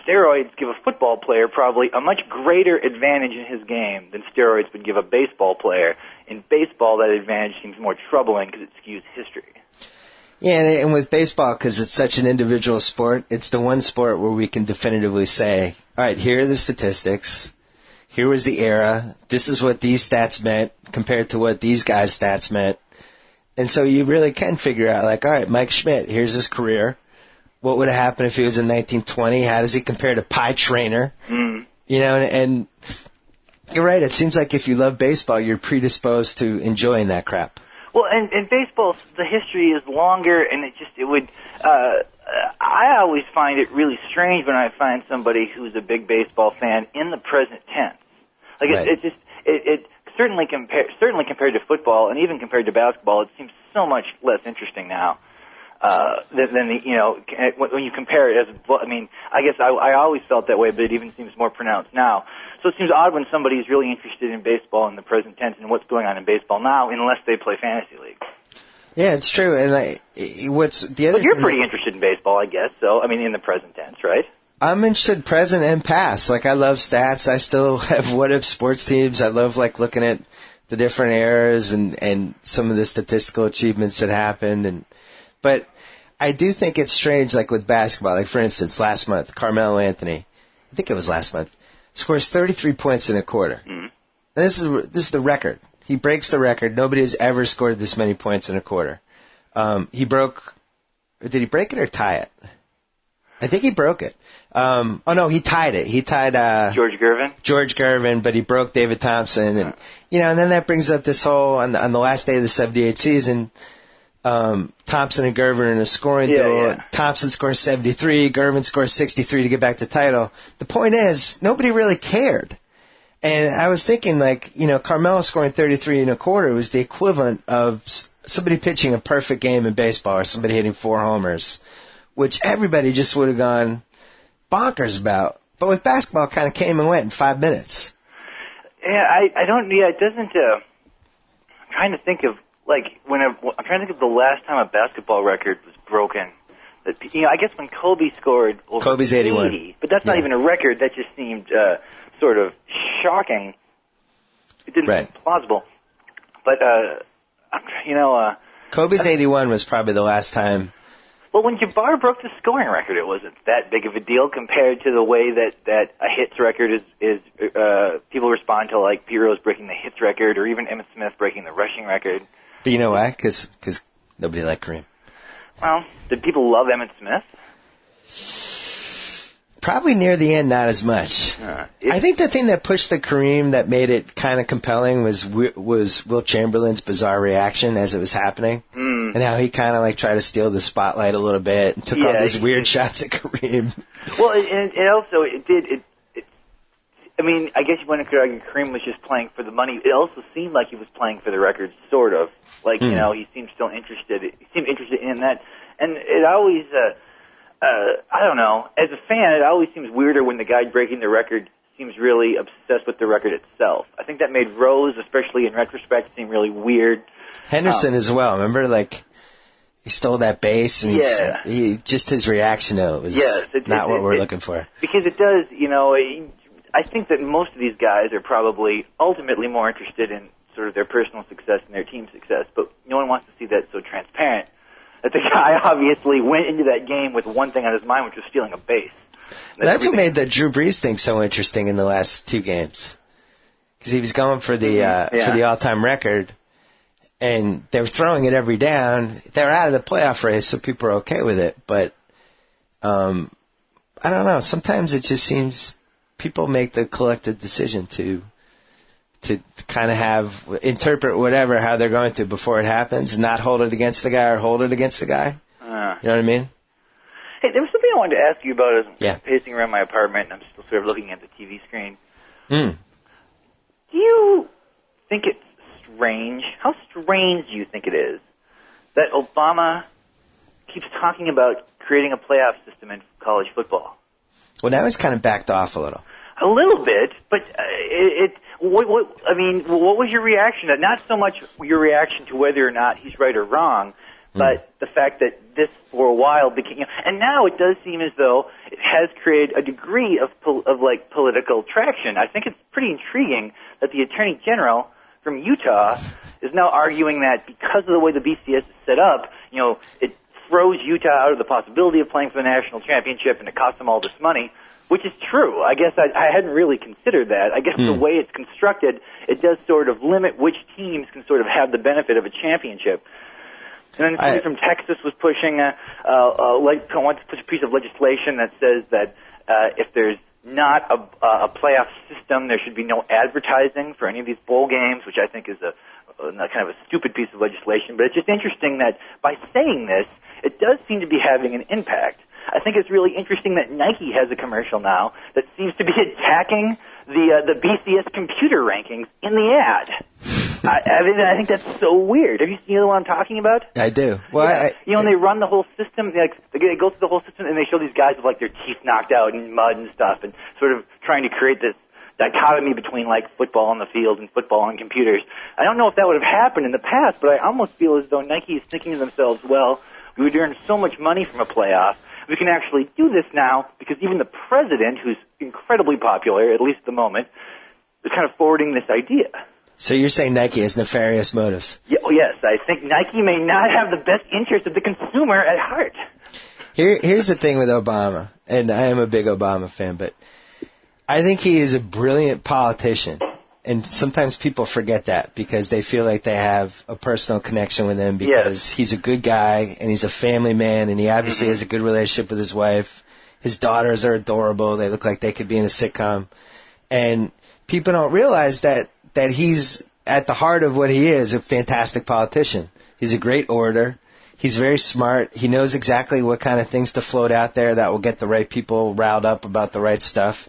steroids give a football player probably a much greater advantage in his game than steroids would give a baseball player, in baseball that advantage seems more troubling because it skews history. Yeah, and with baseball, because it's such an individual sport, it's the one sport where we can definitively say, all right, here are the statistics. Here was the era. This is what these stats meant compared to what these guys' stats meant. And so you really can figure out, like, all right, Mike Schmidt, here's his career. What would have happened if he was in 1920? How does he compare to Pie Traynor? And you're right. It seems like if you love baseball, you're predisposed to enjoying that crap. Well, and baseball, the history is longer, and I always find it really strange when I find somebody who's a big baseball fan in the present tense. Like, right. it certainly compared to football, and even compared to basketball, it seems so much less interesting now. Than when you compare it as, I mean, I guess I always felt that way, but it even seems more pronounced now. So it seems odd when somebody is really interested in baseball in the present tense and what's going on in baseball now, unless they play fantasy league. Yeah, it's true. And what's the other? But you're pretty interested in baseball, I guess. So I mean, in the present tense, right? I'm interested present and past. Like, I love stats. I still have what if sports teams. I love looking at the different eras and some of the statistical achievements that happened. But I do think it's strange, like with basketball. Like, for instance, last month, Carmelo Anthony, I think it was last month, scores 33 points in a quarter. Mm-hmm. And this is the record. He breaks the record. Nobody has ever scored this many points in a quarter. Did he break it or tie it? I think he broke it. He tied it. He tied George Gervin, but he broke David Thompson. And, and then that brings up this whole, on the last day of the 78 season, Thompson and Gervin are in a scoring duel. Yeah. Thompson scores 73, Gervin scores 63 to get back the title. The point is, nobody really cared. And I was thinking, Carmelo scoring 33 in a quarter was the equivalent of somebody pitching a perfect game in baseball or somebody hitting 4 homers, which everybody just would have gone bonkers about. But with basketball, it kind of came and went in 5 minutes. Yeah, it doesn't, I'm trying to think of, I'm trying to think of the last time a basketball record was broken. I guess when Kobe scored over Kobe's 80, but that's not even a record. That just seemed sort of shocking. It didn't seem plausible. But Kobe's 81 was probably the last time. Well, when Jabbar broke the scoring record, it wasn't that big of a deal compared to the way that a hits record is people respond to, like Pete Rose breaking the hits record, or even Emmitt Smith breaking the rushing record. But you know why? Because nobody liked Kareem. Well, did people love Emmitt Smith? Probably near the end, not as much. I think the thing that pushed the Kareem that made it kind of compelling was Will Chamberlain's bizarre reaction as it was happening, and how he kind of tried to steal the spotlight a little bit and took all these weird shots at Kareem. Well, I mean, I guess you could argue Kareem was just playing for the money. It also seemed like he was playing for the record, sort of. He seemed still interested. He seemed interested in that, and it always. I don't know. As a fan, it always seems weirder when the guy breaking the record seems really obsessed with the record itself. I think that made Rose, especially in retrospect, seem really weird. Henderson as well. Remember, he stole that base, and his reaction to it was not what we're looking for. Because it does, I think that most of these guys are probably ultimately more interested in sort of their personal success and their team success, but no one wants to see that so transparent. That the guy obviously went into that game with one thing on his mind, which was stealing a base. That's what made the Drew Brees thing so interesting in the last 2 games, because he was going for the all-time record, and they were throwing it every down. They were out of the playoff race, so people are okay with it. But I don't know. Sometimes it just seems people make the collective decision to kind of interpret whatever how they're going to before it happens, and not hold it against the guy or hold it against the guy. You know what I mean? Hey, there was something I wanted to ask you about is Yeah. pacing around my apartment, and I'm still sort of looking at the TV screen. Mm. Do you think it's strange? How strange do you think it is that Obama keeps talking about creating a playoff system in college football? Well, now he's kind of backed off a little. A little bit, but what was your reaction? Not so much your reaction to whether or not he's right or wrong, but the fact that this for a while became, and now it does seem as though it has created a degree of political traction. I think it's pretty intriguing that the Attorney General from Utah is now arguing that because of the way the BCS is set up, it throws Utah out of the possibility of playing for the national championship, and it costs them all this money. Which is true. I guess I hadn't really considered that. I guess the way it's constructed, it does sort of limit which teams can sort of have the benefit of a championship. And then somebody from Texas was pushing wants to push a piece of legislation that says that if there's not a playoff system, there should be no advertising for any of these bowl games, which I think is a kind of a stupid piece of legislation. But it's just interesting that by saying this, it does seem to be having an impact. I think it's really interesting that Nike has a commercial now that seems to be attacking the BCS computer rankings in the ad. I think that's so weird. Have you seen the one I'm talking about? I do. Well, yeah. And they run the whole system. They go through the whole system, and they show these guys with like their teeth knocked out and mud and stuff, and sort of trying to create this dichotomy between like football on the field and football on computers. I don't know if that would have happened in the past, but I almost feel as though Nike is thinking to themselves, well, we would earn so much money from a playoff. We can actually do this now because even the president, who's incredibly popular, at least at the moment, is kind of forwarding this idea. So you're saying Nike has nefarious motives? Yeah, yes, I think Nike may not have the best interest of the consumer at heart. Here's the thing with Obama, and I am a big Obama fan, but I think he is a brilliant politician. And sometimes people forget that because they feel like they have a personal connection with him because he's a good guy and he's a family man and he obviously has a good relationship with his wife. His daughters are adorable. They look like they could be in a sitcom. And people don't realize that he's at the heart of what he is, a fantastic politician. He's a great orator. He's very smart. He knows exactly what kind of things to float out there that will get the right people riled up about the right stuff.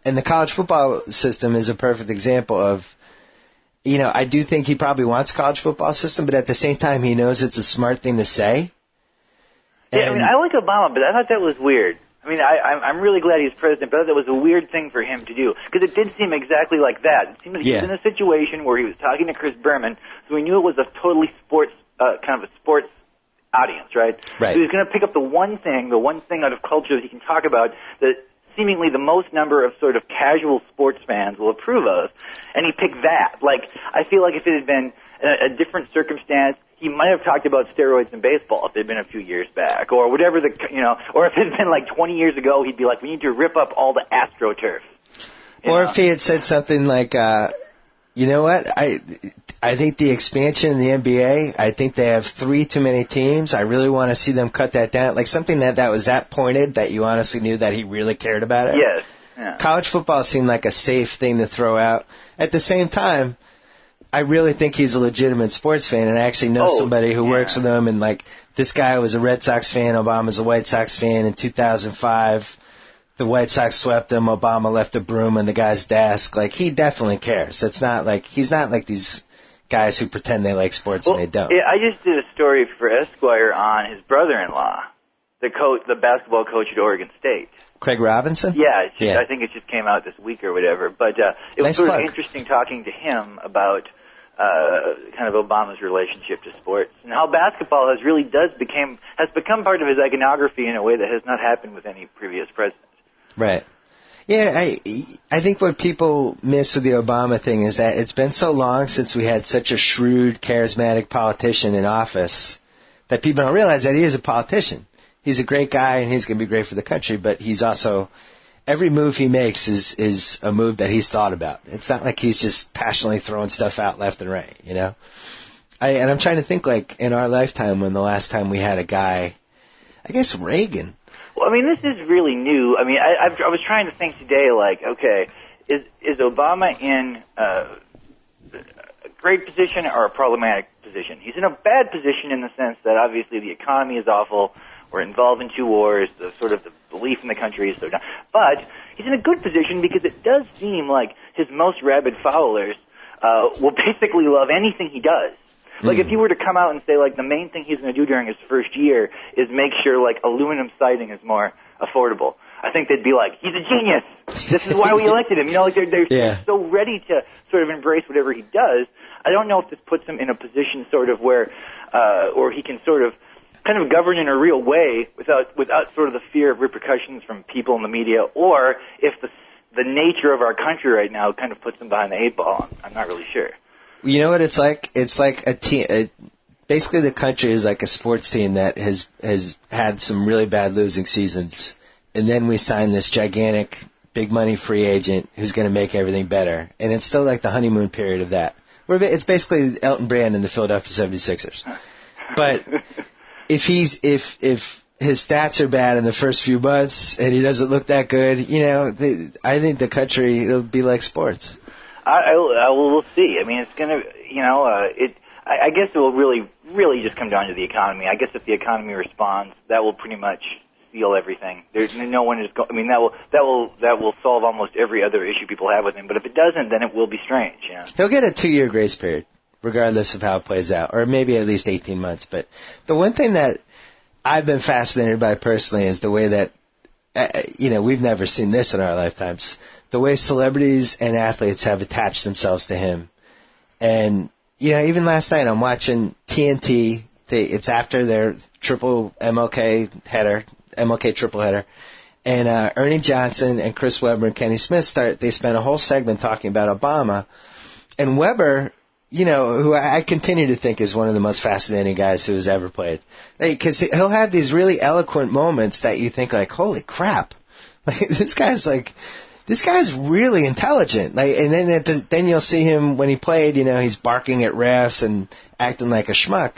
And the college football system is a perfect example of, I do think he probably wants a college football system, but at the same time, he knows it's a smart thing to say. Yeah, I like Obama, but I thought that was weird. I'm really glad he's president, but I thought that was a weird thing for him to do, because it did seem exactly like that. It seemed like he was in a situation where he was talking to Chris Berman, so he knew it was a totally sports, kind of a sports audience, right? Right. So he was going to pick up the one thing out of culture that he can talk about that seemingly the most number of sort of casual sports fans will approve of, and he picked that. Like, I feel like if it had been a different circumstance, he might have talked about steroids in baseball if it had been a few years back, or whatever or if it had been like 20 years ago, he'd be like, we need to rip up all the AstroTurf. Or if he had said something like, you know what, I think the expansion in the NBA, I think they have 3 too many teams. I really want to see them cut that down. Like something that was that pointed that you honestly knew that he really cared about it. Yes. Yeah. College football seemed like a safe thing to throw out. At the same time, I really think he's a legitimate sports fan, and I actually know somebody who works with him, and like this guy was a Red Sox fan, Obama's a White Sox fan. In 2005, the White Sox swept him, Obama left a broom on the guy's desk. Like, he definitely cares. It's not like, he's not like these guys who pretend they like sports and they don't. Yeah, I just did a story for Esquire on his brother-in-law, the basketball coach at Oregon State. Craig Robinson? Yeah, I think it just came out this week or whatever. But it was sort of interesting talking to him about kind of Obama's relationship to sports and how basketball has become part of his iconography in a way that has not happened with any previous president. Right. Yeah, I think what people miss with the Obama thing is that it's been so long since we had such a shrewd, charismatic politician in office that people don't realize that he is a politician. He's a great guy and he's going to be great for the country, but he's also, every move he makes is a move that he's thought about. It's not like he's just passionately throwing stuff out left and right, And I'm trying to think, like, in our lifetime when the last time we had a guy, I guess Reagan. Well, this is really new. I was trying to think today, like, okay, is Obama in a great position or a problematic position? He's in a bad position in the sense that obviously the economy is awful. We're involved in 2 wars. The sort of the belief in the country is so down. But he's in a good position because it does seem like his most rabid followers will basically love anything he does. Like, if you were to come out and say, like, the main thing he's going to do during his first year is make sure, like, aluminum siding is more affordable, I think they'd be like, he's a genius. This is why we elected him. You know, like, they're so ready to sort of embrace whatever he does. I don't know if this puts him in a position sort of where or he can sort of kind of govern in a real way without sort of the fear of repercussions from people in the media, or if the nature of our country right now kind of puts him behind the 8 ball. I'm not really sure. You know what it's like? It's like a team. Basically, the country is like a sports team that has had some really bad losing seasons, and then we sign this gigantic, big money free agent who's going to make everything better. And it's still like the honeymoon period of that. It's basically Elton Brand and the Philadelphia 76ers. But if his stats are bad in the first few months and he doesn't look that good, you know, I think the country, it'll be like sports. We'll see. I mean, it's going to, you know, I guess it will really just come down to the economy. I guess if the economy responds, that will pretty much seal everything. There's no one is I mean, that will solve almost every other issue people have with him. But if it doesn't, then it will be strange. You know? He'll get a 2-year grace period, regardless of how it plays out, or maybe at least 18 months. But the one thing that I've been fascinated by personally is the way that, you know, we've never seen this in our lifetimes. The way celebrities and athletes have attached themselves to him. And, you know, even last night I'm watching TNT. It's after their triple MLK triple header. And Ernie Johnson and Chris Webber and Kenny Smith they spent a whole segment talking about Obama. And Webber, you know, who I continue to think is one of the most fascinating guys who has ever played. Because he'll have these really eloquent moments that you think, like, holy crap. Like, this guy's really intelligent. Like, and then you'll see him when he played, you know, he's barking at refs and acting like a schmuck.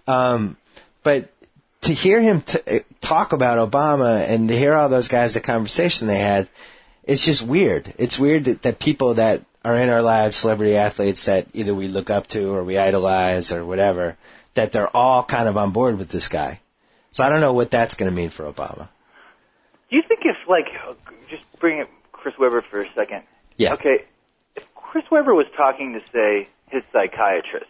But to hear him talk about Obama and to hear all those guys, the conversation they had, it's just weird. It's weird that people that are in our lives, celebrity athletes that either we look up to or we idolize or whatever, that they're all kind of on board with this guy. So I don't know what that's going to mean for Obama. Do you think if, like, just bring up Chris Webber for a second. Yeah. Okay, if Chris Webber was talking to, say, his psychiatrist,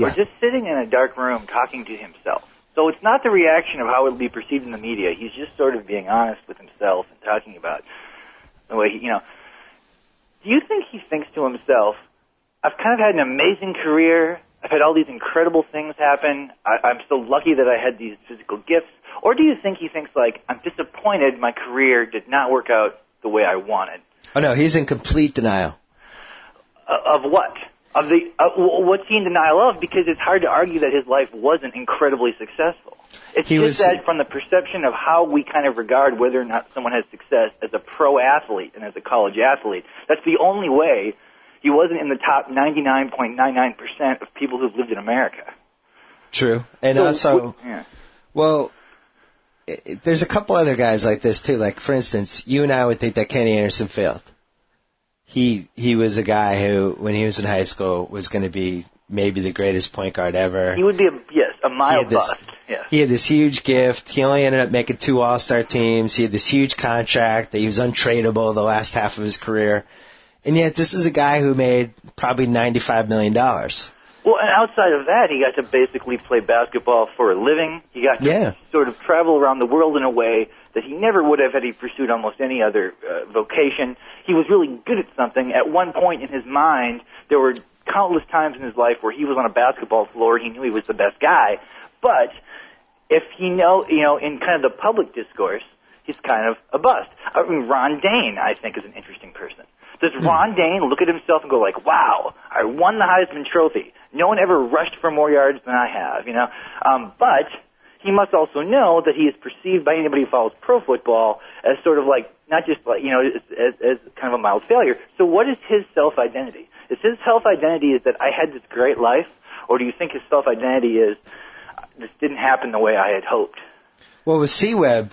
or just sitting in a dark room talking to himself, so it's not the reaction of how it will be perceived in the media. He's just sort of being honest with himself and talking about the way he, you know. Do you think he thinks to himself, I've kind of had an amazing career, I've had all these incredible things happen, I'm so lucky that I had these physical gifts, or do you think he thinks, like, I'm disappointed my career did not work out the way I wanted? Oh, no, he's in complete denial. Of what? Of the what's he in denial of? Because it's hard to argue that his life wasn't incredibly successful. It's that from the perception of how we kind of regard whether or not someone has success as a pro athlete and as a college athlete, that's the only way he wasn't in the top 99.99% of people who've lived in America. True. And well, there's a couple other guys like this too. Like, for instance, you and I would think that Kenny Anderson failed. He was a guy who, when he was in high school, was going to be maybe the greatest point guard ever. He would be a mile bust. Yes. He had this huge gift. He only ended up making 2 All-Star teams. He had this huge contract that he was untradeable the last half of his career. And yet this is a guy who made probably $95 million. Well, and outside of that, he got to basically play basketball for a living. He got to sort of travel around the world in a way that he never would have had he pursued almost any other vocation. He was really good at something. At one point in his mind, there were countless times in his life where he was on a basketball floor, he knew he was the best guy. But if in kind of the public discourse, he's kind of a bust. I mean, Ron Dane, I think, is an interesting person. Does Ron Dane look at himself and go like, wow, I won the Heisman Trophy. No one ever rushed for more yards than I have, you know? But he must also know that he is perceived by anybody who follows pro football as sort of like, not just like, you know, as kind of a mild failure. So what is his self-identity? Is his self-identity is that I had this great life, or do you think his self-identity is this didn't happen the way I had hoped? Well, with C-Web,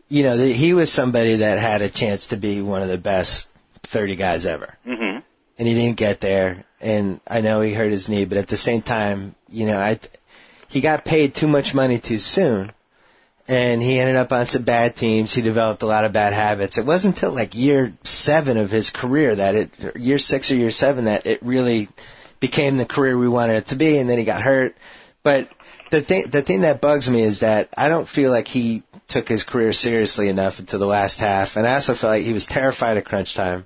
you know, he was somebody that had a chance to be one of the best 30 guys ever. Mm-hmm. And he didn't get there. And I know he hurt his knee, but at the same time, you know, he got paid too much money too soon. and he ended up on some bad teams. He developed a lot of bad habits. It wasn't until like year 7 of his career year 6 or year 7 that it really became the career we wanted it to be, and then he got hurt. But the thing that bugs me is that I don't feel like he took his career seriously enough until the last half, and I also felt like he was terrified of crunch time.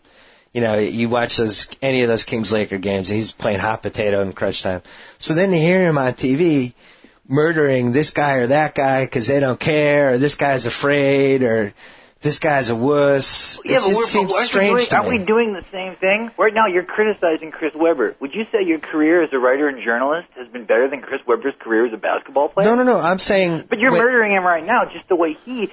You know, you watch any of those Kings-Laker games, and he's playing hot potato in crunch time. So then to hear him on TV murdering this guy or that guy because they don't care, or this guy's afraid, or this guy's a wuss. Yeah, it just seems strange to me. Aren't we doing the same thing? Right now you're criticizing Chris Webber. Would you say your career as a writer and journalist has been better than Chris Webber's career as a basketball player? No, I'm saying... But you're murdering him right now just the way he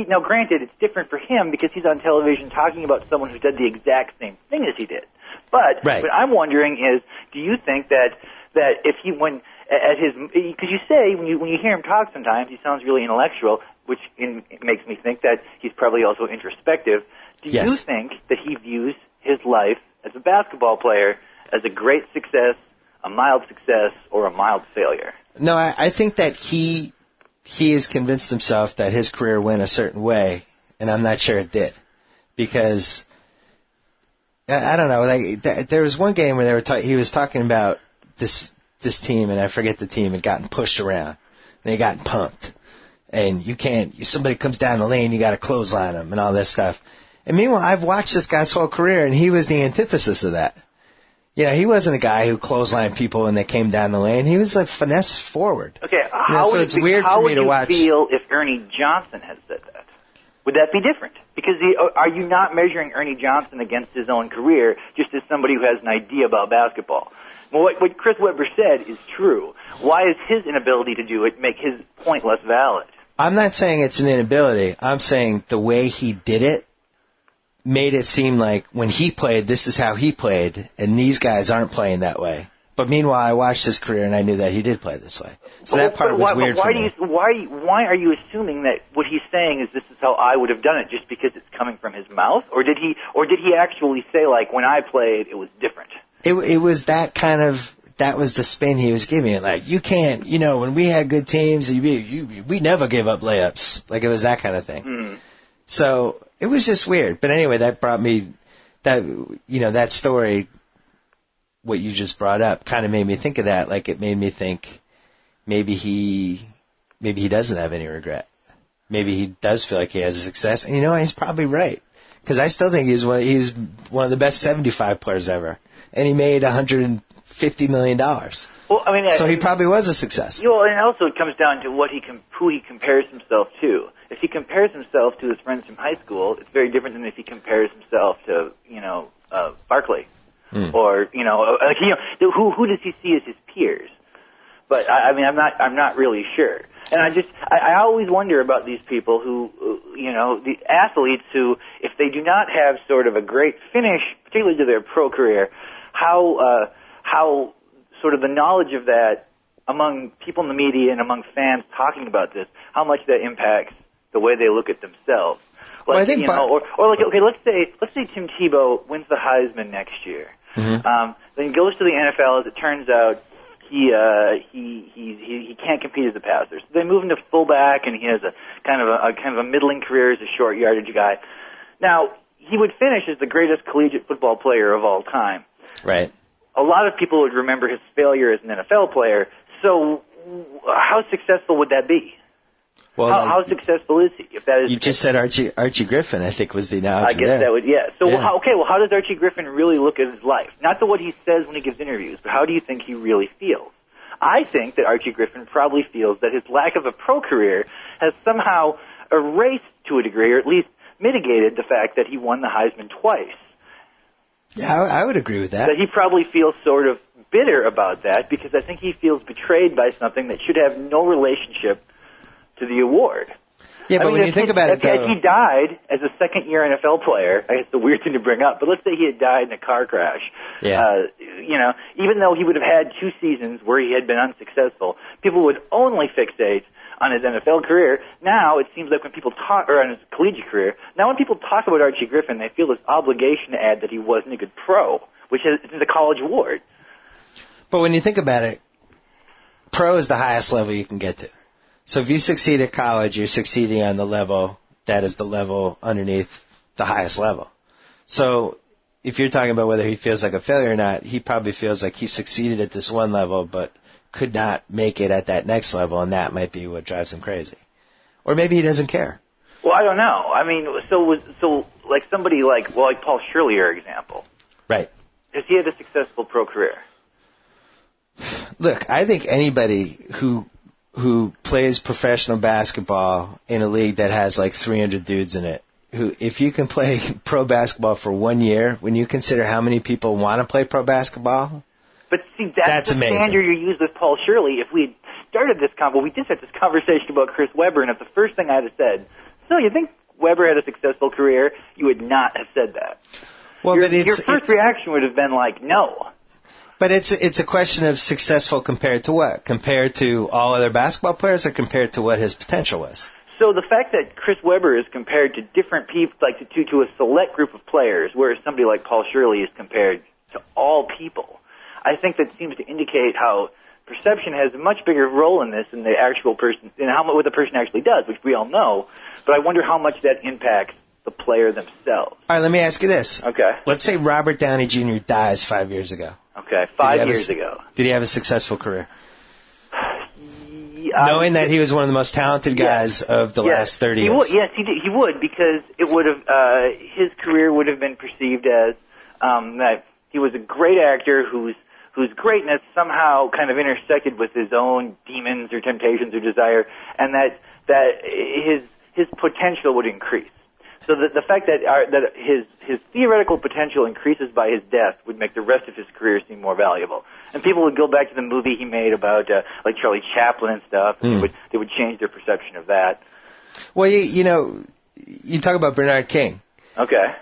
now granted, it's different for him because he's on television talking about someone who did the exact same thing as he did. But what I'm wondering is, do you think that if he went at his... Because you say, when you hear him talk sometimes, he sounds really intellectual, which makes me think that he's probably also introspective. Do you think that he views his life as a basketball player as a great success, a mild success, or a mild failure? No, I think that he has convinced himself that his career went a certain way, and I'm not sure it did. Because, I don't know, like there was one game where he was talking about this team, and I forget the team, had gotten pushed around, and they got pumped. And somebody comes down the lane, you got to clothesline them and all this stuff. And meanwhile, I've watched this guy's whole career, and he was the antithesis of that. You know, he wasn't a guy who clotheslined people when they came down the lane. He was like finesse forward. Okay, how would you feel if Ernie Johnson had said that? Would that be different? Because are you not measuring Ernie Johnson against his own career just as somebody who has an idea about basketball? Well, what Chris Webber said is true. Why is his inability to do it make his point less valid? I'm not saying it's an inability. I'm saying the way he did it made it seem like when he played, this is how he played, and these guys aren't playing that way. But meanwhile, I watched his career, and I knew that he did play this way. So that part was weird for me. Why are you assuming that what he's saying is this is how I would have done it just because it's coming from his mouth? Or did he actually say, like, when I played, it was different? It was that was the spin he was giving it. Like, you can't, when we had good teams, we never gave up layups. Like, it was that kind of thing. So it was just weird. But anyway, that brought me that story, what you just brought up, kind of made me think of that. Like, it made me think maybe he doesn't have any regret. Maybe he does feel like he has a success. And he's probably right. Because I still think he's one of the best 75 players ever. And he made $150 million. Well, I mean, so he probably was a success. And also it comes down to who he compares himself to. If he compares himself to his friends from high school, it's very different than if he compares himself to, Barkley. Or, who does he see as his peers? But I'm not really sure. And I always wonder about these people who, the athletes who, if they do not have sort of a great finish, particularly to their pro career, how sort of the knowledge of that among people in the media and among fans talking about this, how much that impacts the way they look at themselves. Like, well, I think let's say Tim Tebow wins the Heisman next year. Then he goes to the NFL. As it turns out, he can't compete as a passer. So they move him to fullback, and he has a kind of a middling career as a short yardage guy. Now, he would finish as the greatest collegiate football player of all time. Right. A lot of people would remember his failure as an NFL player. So, how successful would that be? Well, how successful is he? If that is, you just said Archie Griffin, I think, was the analogy. I guess that would, yeah. So, yeah. How does Archie Griffin really look at his life? Not what he says when he gives interviews, but how do you think he really feels? I think that Archie Griffin probably feels that his lack of a pro career has somehow erased, to a degree, or at least mitigated the fact that he won the Heisman twice. Yeah, I would agree with that. That he probably feels sort of bitter about that because I think he feels betrayed by something that should have no relationship to the award. Yeah, but when you think about it, though... If he died as a second-year NFL player, I guess it's a weird thing to bring up, but let's say he had died in a car crash. Yeah. Even though he would have had 2 seasons where he had been unsuccessful, people would only fixate on his NFL career. Now it seems like when people talk, or on his collegiate career, now when people talk about Archie Griffin, they feel this obligation to add that he wasn't a good pro, which is a college award. But when you think about it, pro is the highest level you can get to. So if you succeed at college, you're succeeding on the level that is the level underneath the highest level. So if you're talking about whether he feels like a failure or not, he probably feels like he succeeded at this one level but could not make it at that next level, and that might be what drives him crazy. Or maybe he doesn't care. Well, I don't know. I mean, so like somebody like Paul Shirley, for example. Right. Has he had a successful pro career? Look, I think anybody who plays professional basketball in a league that has like 300 dudes in it, if you can play pro basketball for 1 year, when you consider how many people want to play pro basketball, but see, that's the amazing. standard you use with Paul Shirley. If we had started this we did have this conversation about Chris Webber, and if the first thing I'd have said, so you think Webber had a successful career, you would not have said that. Well, your first reaction would have been like, no. But it's a question of successful compared to what? Compared to all other basketball players, or compared to what his potential was? So the fact that Chris Webber is compared to different people, like to a select group of players, whereas somebody like Paul Shirley is compared to all people, I think that seems to indicate how perception has a much bigger role in this than the actual person, and what the person actually does, which we all know. But I wonder how much that impacts the player themselves. All right, let me ask you this. Okay. Let's say Robert Downey Jr. dies 5 years ago. Okay, 5 years ago. Did he have a successful career? Knowing that he was one of the most talented guys of the last 30 years. Yes, he would, because it would have his career would have been perceived as that he was a great actor whose greatness somehow kind of intersected with his own demons or temptations or desire, and that his potential would increase. So the fact that his theoretical potential increases by his death would make the rest of his career seem more valuable. And people would go back to the movie he made about like Charlie Chaplin and stuff, and they would change their perception of that. Well, you talk about Bernard King. Okay.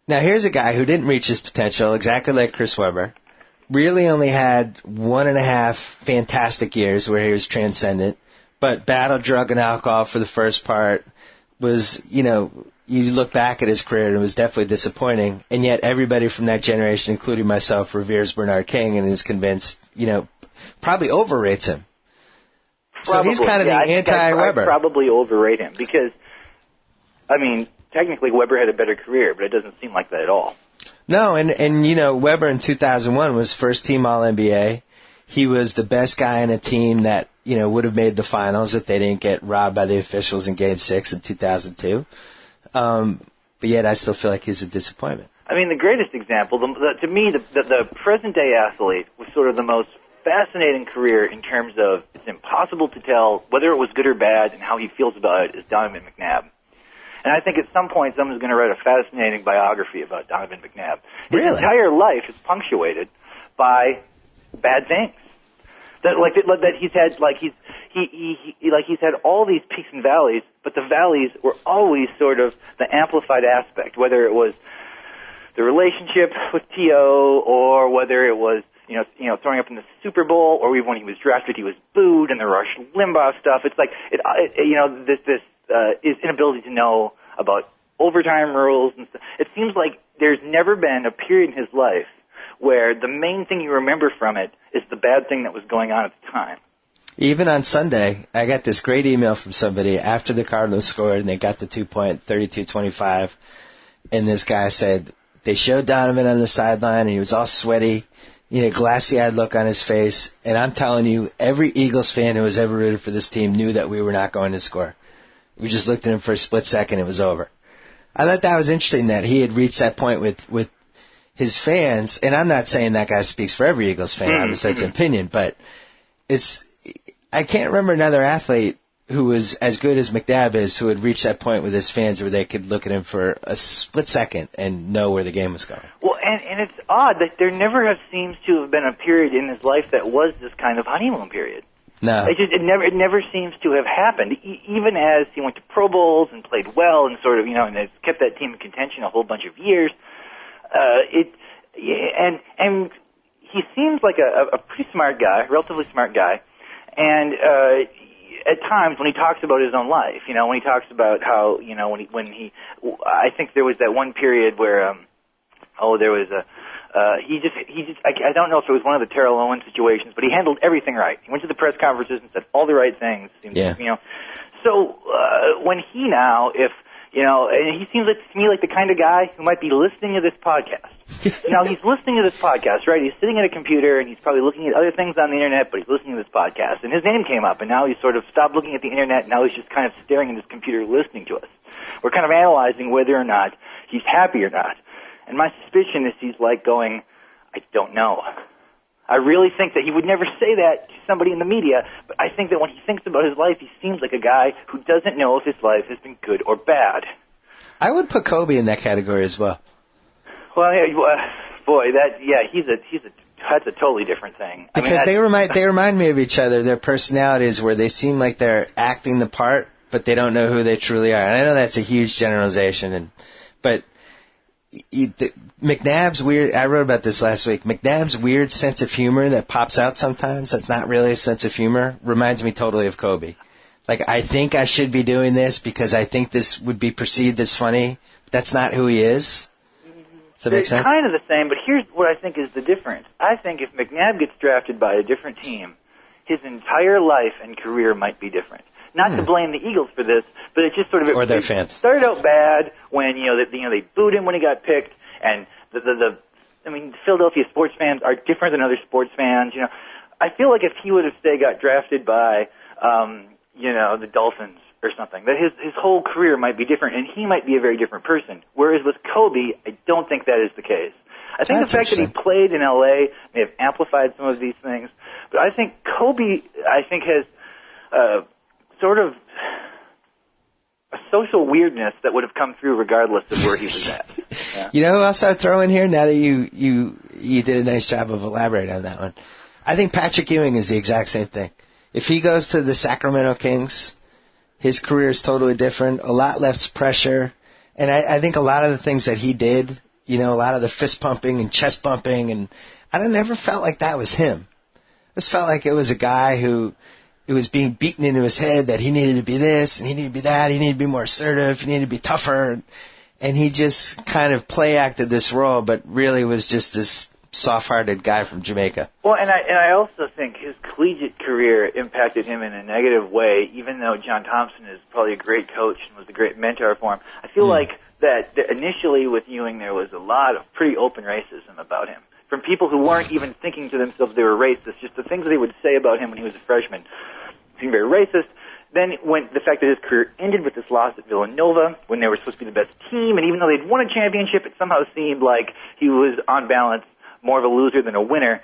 Now here's a guy who didn't reach his potential, exactly like Chris Webber. Really only had 1.5 fantastic years where he was transcendent, but battled drug and alcohol for the first part. Was, you look back at his career and it was definitely disappointing, and yet everybody from that generation, including myself, reveres Bernard King and is convinced, probably overrates him. Probably, so he's kind of the anti-Webber. I probably overrate him because, I mean, technically Webber had a better career, but it doesn't seem like that at all. No, and Webber in 2001 was first team All-NBA. He was the best guy in a team that, would have made the finals if they didn't get robbed by the officials in Game 6 in 2002. But yet I still feel like he's a disappointment. I mean, the greatest example, to me, the present-day athlete was sort of the most fascinating career in terms of it's impossible to tell whether it was good or bad and how he feels about it is Donovan McNabb. And I think at some point someone's going to write a fascinating biography about Donovan McNabb. His entire life is punctuated by bad things. That he's had, he's had all these peaks and valleys, but the valleys were always sort of the amplified aspect, whether it was the relationship with T.O. or whether it was, throwing up in the Super Bowl, or even when he was drafted, he was booed, and the Rush Limbaugh stuff. It's like, his inability to know about overtime rules and stuff. It seems like there's never been a period in his life where the main thing you remember from it is the bad thing that was going on at the time. Even on Sunday, I got this great email from somebody after the Cardinals scored and they got the 2-point, 32-25, and this guy said they showed Donovan on the sideline and he was all sweaty, glassy-eyed look on his face, and I'm telling you, every Eagles fan who has ever rooted for this team knew that we were not going to score. We just looked at him for a split second, it was over. I thought that was interesting that he had reached that point with his fans, and I'm not saying that guy speaks for every Eagles fan, obviously it's an opinion, but I can't remember another athlete who was as good as McNabb is who had reached that point with his fans where they could look at him for a split second and know where the game was going. Well, and it's odd that there never seems to have been a period in his life that was this kind of honeymoon period. No. It never seems to have happened, even as he went to Pro Bowls and played well and sort of, and has kept that team in contention a whole bunch of years. And he seems like a pretty smart guy, relatively smart guy, and at times when he talks about his own life, when he talks about how, I think there was that one period where, there was He just, I don't know if it was one of the Terrell Owens situations, but he handled everything right. He went to the press conferences and said all the right things. Yeah. So, when he now, and he seems like to me like the kind of guy who might be listening to this podcast. Now, he's listening to this podcast, right? He's sitting at a computer, and he's probably looking at other things on the Internet, but he's listening to this podcast. And his name came up, and now he's sort of stopped looking at the Internet, and now he's just kind of staring at his computer listening to us. We're kind of analyzing whether or not he's happy or not. And my suspicion is he's like going, I don't know. I really think that he would never say that to somebody in the media, but I think that when he thinks about his life, he seems like a guy who doesn't know if his life has been good or bad. I would put Kobe in that category as well. Well, that's a totally different thing. Because they remind me of each other. Their personalities, where they seem like they're acting the part, but they don't know who they truly are. And I know that's a huge generalization, but McNabb's weird. I wrote about this last week. McNabb's weird sense of humor that pops out sometimes. That's not really a sense of humor. Reminds me totally of Kobe. Like, I think I should be doing this because I think this would be perceived as funny. But that's not who he is. Does that make sense? It's kind of the same, but here's what I think is the difference. I think if McNabb gets drafted by a different team, his entire life and career might be different. Not to blame the Eagles for this, but it's just sort of or their fans. Started out bad when they booed him when he got picked, and Philadelphia sports fans are different than other sports fans. I feel like if he would have got drafted by the Dolphins or something, that his whole career might be different, and he might be a very different person. Whereas with Kobe, I don't think that is the case. I think the fact that he played in L.A. may have amplified some of these things, but I think Kobe, has sort of a social weirdness that would have come through regardless of where he was at. Yeah. You know who else I'd throw in here now that you did a nice job of elaborating on that one? I think Patrick Ewing is the exact same thing. If he goes to the Sacramento Kings, his career is totally different, a lot less pressure, and I think a lot of the things that he did, a lot of the fist pumping and chest bumping, and I never felt like that was him. I just felt like it was a guy who it was being beaten into his head that he needed to be this and he needed to be that, he needed to be more assertive, he needed to be tougher, and he just kind of play acted this role, but really was just this soft-hearted guy from Jamaica. Well, and I also think his collegiate career impacted him in a negative way, even though John Thompson is probably a great coach and was a great mentor for him. I feel like that initially with Ewing there was a lot of pretty open racism about him. From people who weren't even thinking to themselves they were racist, just the things they would say about him when he was a freshman seemed very racist. Then when the fact that his career ended with this loss at Villanova, when they were supposed to be the best team, and even though they'd won a championship, it somehow seemed like he was, on balance, more of a loser than a winner.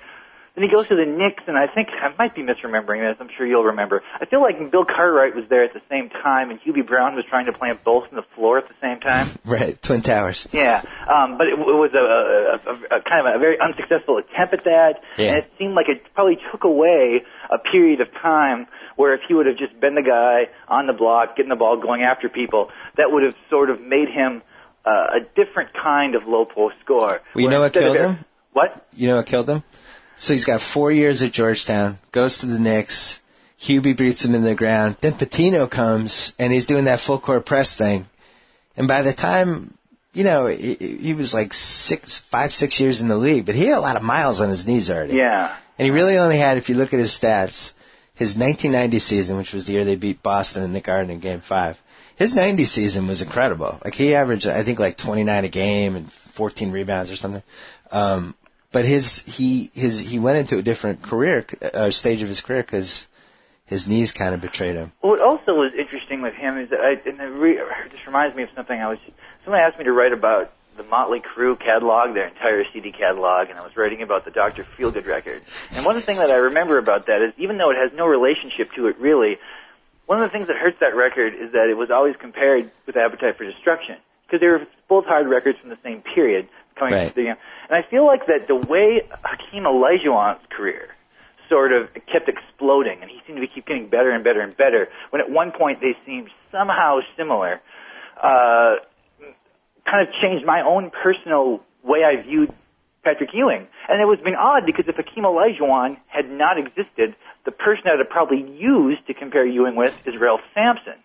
Then he goes to the Knicks, and I think I might be misremembering this. I'm sure you'll remember. I feel like Bill Cartwright was there at the same time, and Hubie Brown was trying to plant both on the floor at the same time. Right, Twin Towers. Yeah, but it was a kind of a very unsuccessful attempt at that, and it seemed like it probably took away a period of time where if he would have just been the guy on the block, getting the ball, going after people, that would have sort of made him a different kind of low-post scorer. Well, you know what killed him? What? You know what killed him? So he's got 4 years at Georgetown, goes to the Knicks, Hubie beats him in the ground, then Pitino comes, and he's doing that full-court press thing. And by the time, he was like 5-6 years in the league, but he had a lot of miles on his knees already. Yeah. And he really only had, if you look at his stats, his 1990 season, which was the year they beat Boston in the Garden in Game 5, his 90 season was incredible. Like, he averaged, I think, like 29 a game and 14 rebounds or something. But he went into a different stage of his career because his knees kind of betrayed him. What also was interesting with him is that, it just reminds me of something somebody asked me to write about the Motley Crue catalog, their entire CD catalog, and I was writing about the Dr. Feelgood record. And one thing that I remember about that is, even though it has no relationship to it really, one of the things that hurts that record is that it was always compared with Appetite for Destruction, because they were both hard records from the same period. And I feel like that the way Hakeem Olajuwon's career sort of kept exploding, and he seemed to keep getting better and better and better, when at one point they seemed somehow similar, kind of changed my own personal way I viewed Patrick Ewing. And it was been odd because if Hakeem Olajuwon had not existed, the person I would have probably used to compare Ewing with is Ralph Sampson.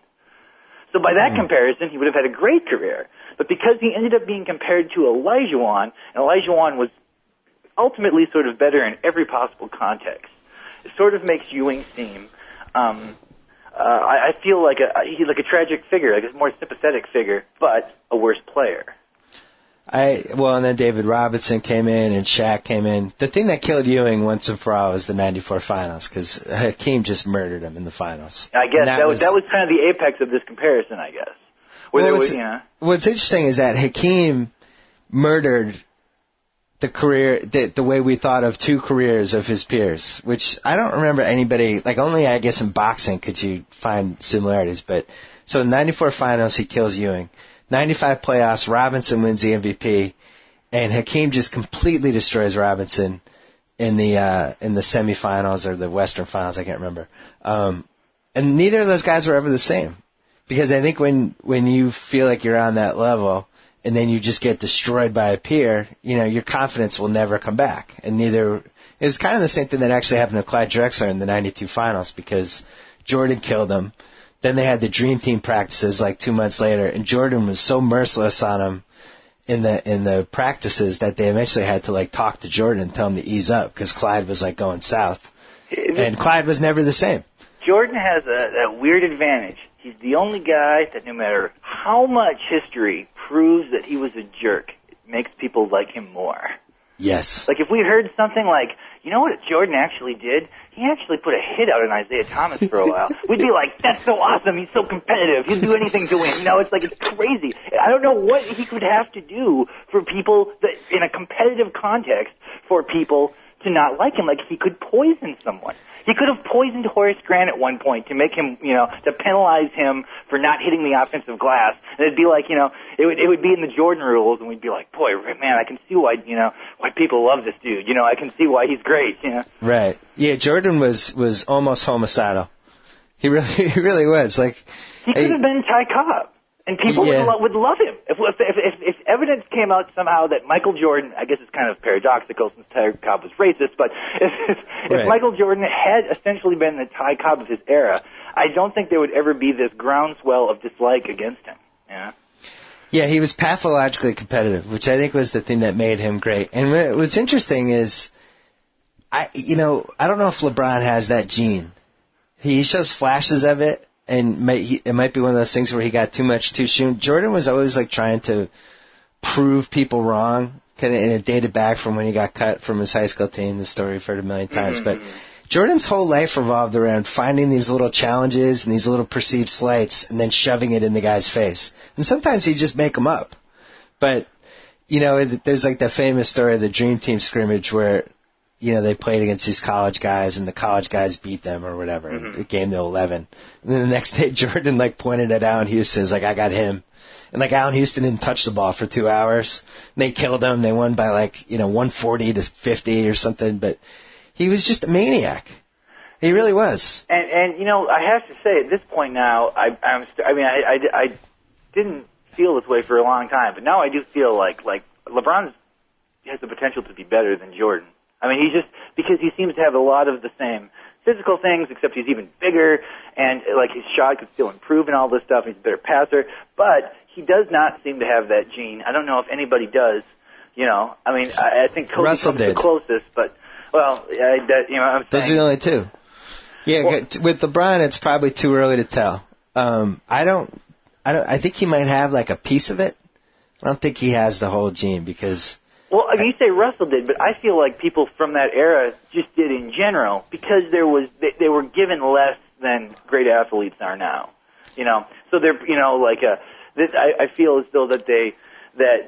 So by that comparison, he would have had a great career. But because he ended up being compared to Olajuwon, and Olajuwon was ultimately sort of better in every possible context. It sort of makes Ewing seem, I feel like he's like a tragic figure, like a more sympathetic figure, but a worse player. And then David Robinson came in and Shaq came in. The thing that killed Ewing once and for all was the '94 finals, because Hakeem just murdered him in the finals. I guess that was kind of the apex of this comparison, I guess. What's interesting is that Hakeem murdered the career, the way we thought of two careers of his peers, which I don't remember anybody, like only I guess in boxing could you find similarities. But so in '94 finals, he kills Ewing. '95 playoffs, Robinson wins the MVP, and Hakeem just completely destroys Robinson in the semifinals or the Western finals, I can't remember. And neither of those guys were ever the same, because I think when you feel like you're on that level, and then you just get destroyed by a peer, your confidence will never come back. And it was kind of the same thing that actually happened to Clyde Drexler in the '92 finals, because Jordan killed him. Then they had the Dream Team practices like 2 months later, and Jordan was so merciless on him in the practices that they eventually had to like talk to Jordan and tell him to ease up, because Clyde was like going south. And Clyde was never the same. Jordan has that weird advantage. He's the only guy that no matter how much history proves that he was a jerk, it makes people like him more. Yes. Like if we heard something like, you know what Jordan actually did? He actually put a hit out on Isaiah Thomas for a while. We'd be like, that's so awesome. He's so competitive. He'd do anything to win. It's crazy. I don't know what he could have to do for people that, in a competitive context, for people to not like him. Like he could poison someone. He could have poisoned Horace Grant at one point to make him, to penalize him for not hitting the offensive glass. And it'd be like, it would be in the Jordan rules, and we'd be like, boy, man, I can see why people love this dude. I can see why he's great. Right. Yeah, Jordan was almost homicidal. He really was. Like he could have been Ty Cobb. And people would love him. If evidence came out somehow that Michael Jordan, I guess it's kind of paradoxical since Ty Cobb was racist, but if Michael Jordan had essentially been the Ty Cobb of his era, I don't think there would ever be this groundswell of dislike against him. Yeah. Yeah, he was pathologically competitive, which I think was the thing that made him great. And what's interesting is, I don't know if LeBron has that gene. He shows flashes of it. And it might be one of those things where he got too much too soon. Jordan was always like trying to prove people wrong, and it dated back from when he got cut from his high school team. The story we've heard a million times. But Jordan's whole life revolved around finding these little challenges and these little perceived slights and then shoving it in the guy's face. And sometimes he'd just make them up. But, there's like that famous story of the Dream Team scrimmage where, they played against these college guys, and the college guys beat them or whatever, a game to 11. And then the next day, Jordan, pointed at Allen Houston. He's like, I got him. And, Allen Houston didn't touch the ball for 2 hours. And they killed him. They won by, 140 to 50 or something. But he was just a maniac. He really was. And I have to say, at this point now, I didn't feel this way for a long time. But now I do feel like LeBron has the potential to be better than Jordan. Because he seems to have a lot of the same physical things, except he's even bigger, and his shot could still improve and all this stuff. He's a better passer, but he does not seem to have that gene. I don't know if anybody does. I think Kobe Russell comes did. the closest, but I'm saying those are the only two. Yeah, with LeBron, it's probably too early to tell. I think he might have a piece of it. I don't think he has the whole gene because. Well, you say Russell did, but I feel like people from that era just did in general because they were given less than great athletes are now. So they're I feel as though that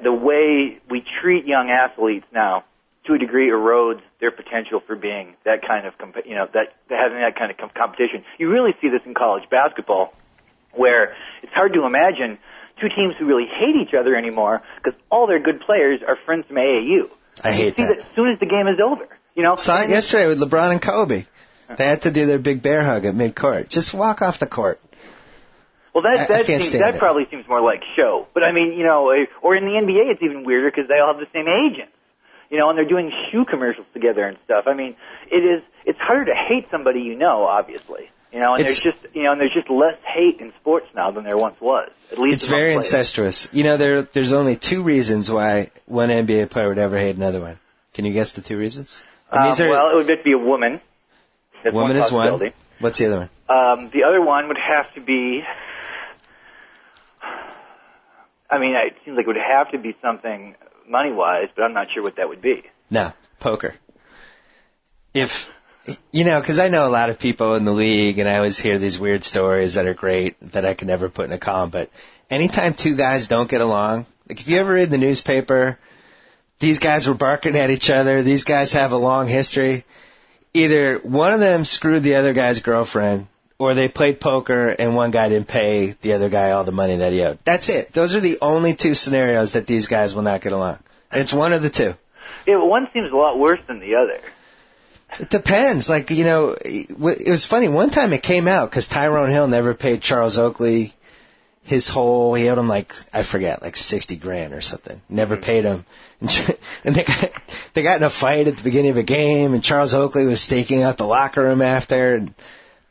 the way we treat young athletes now to a degree erodes their potential for being that kind of having that kind of competition. You really see this in college basketball, where it's hard to imagine two teams who really hate each other anymore because all their good players are friends from AAU. I hate that. As soon as the game is over, Saw it yesterday with LeBron and Kobe. They had to do their big bear hug at mid-court. Just walk off the court. Well, that probably seems more like show. But or in the NBA, it's even weirder because they all have the same agents. And they're doing shoe commercials together and stuff. It's harder to hate somebody obviously. There's just less hate in sports now than there once was. At least it's very incestuous. There's only two reasons why one NBA player would ever hate another one. Can you guess the 2 reasons? Well, it would have to be a woman. That's woman is one. possibility. What's the other one? The other one would have to be, it seems like it would have to be something money-wise, but I'm not sure what that would be. No, poker. Because I know a lot of people in the league, and I always hear these weird stories that are great that I can never put in a column, but anytime 2 guys don't get along, like if you ever read the newspaper, these guys were barking at each other, these guys have a long history, either one of them screwed the other guy's girlfriend, or they played poker and one guy didn't pay the other guy all the money that he owed. That's it. Those are the only 2 scenarios that these guys will not get along. And it's one of the 2. Yeah, but one seems a lot worse than the other. It depends. It was funny. One time it came out because Tyrone Hill never paid Charles Oakley he owed him $60,000 or something. Never paid him. And they got in a fight at the beginning of a game, and Charles Oakley was staking out the locker room after.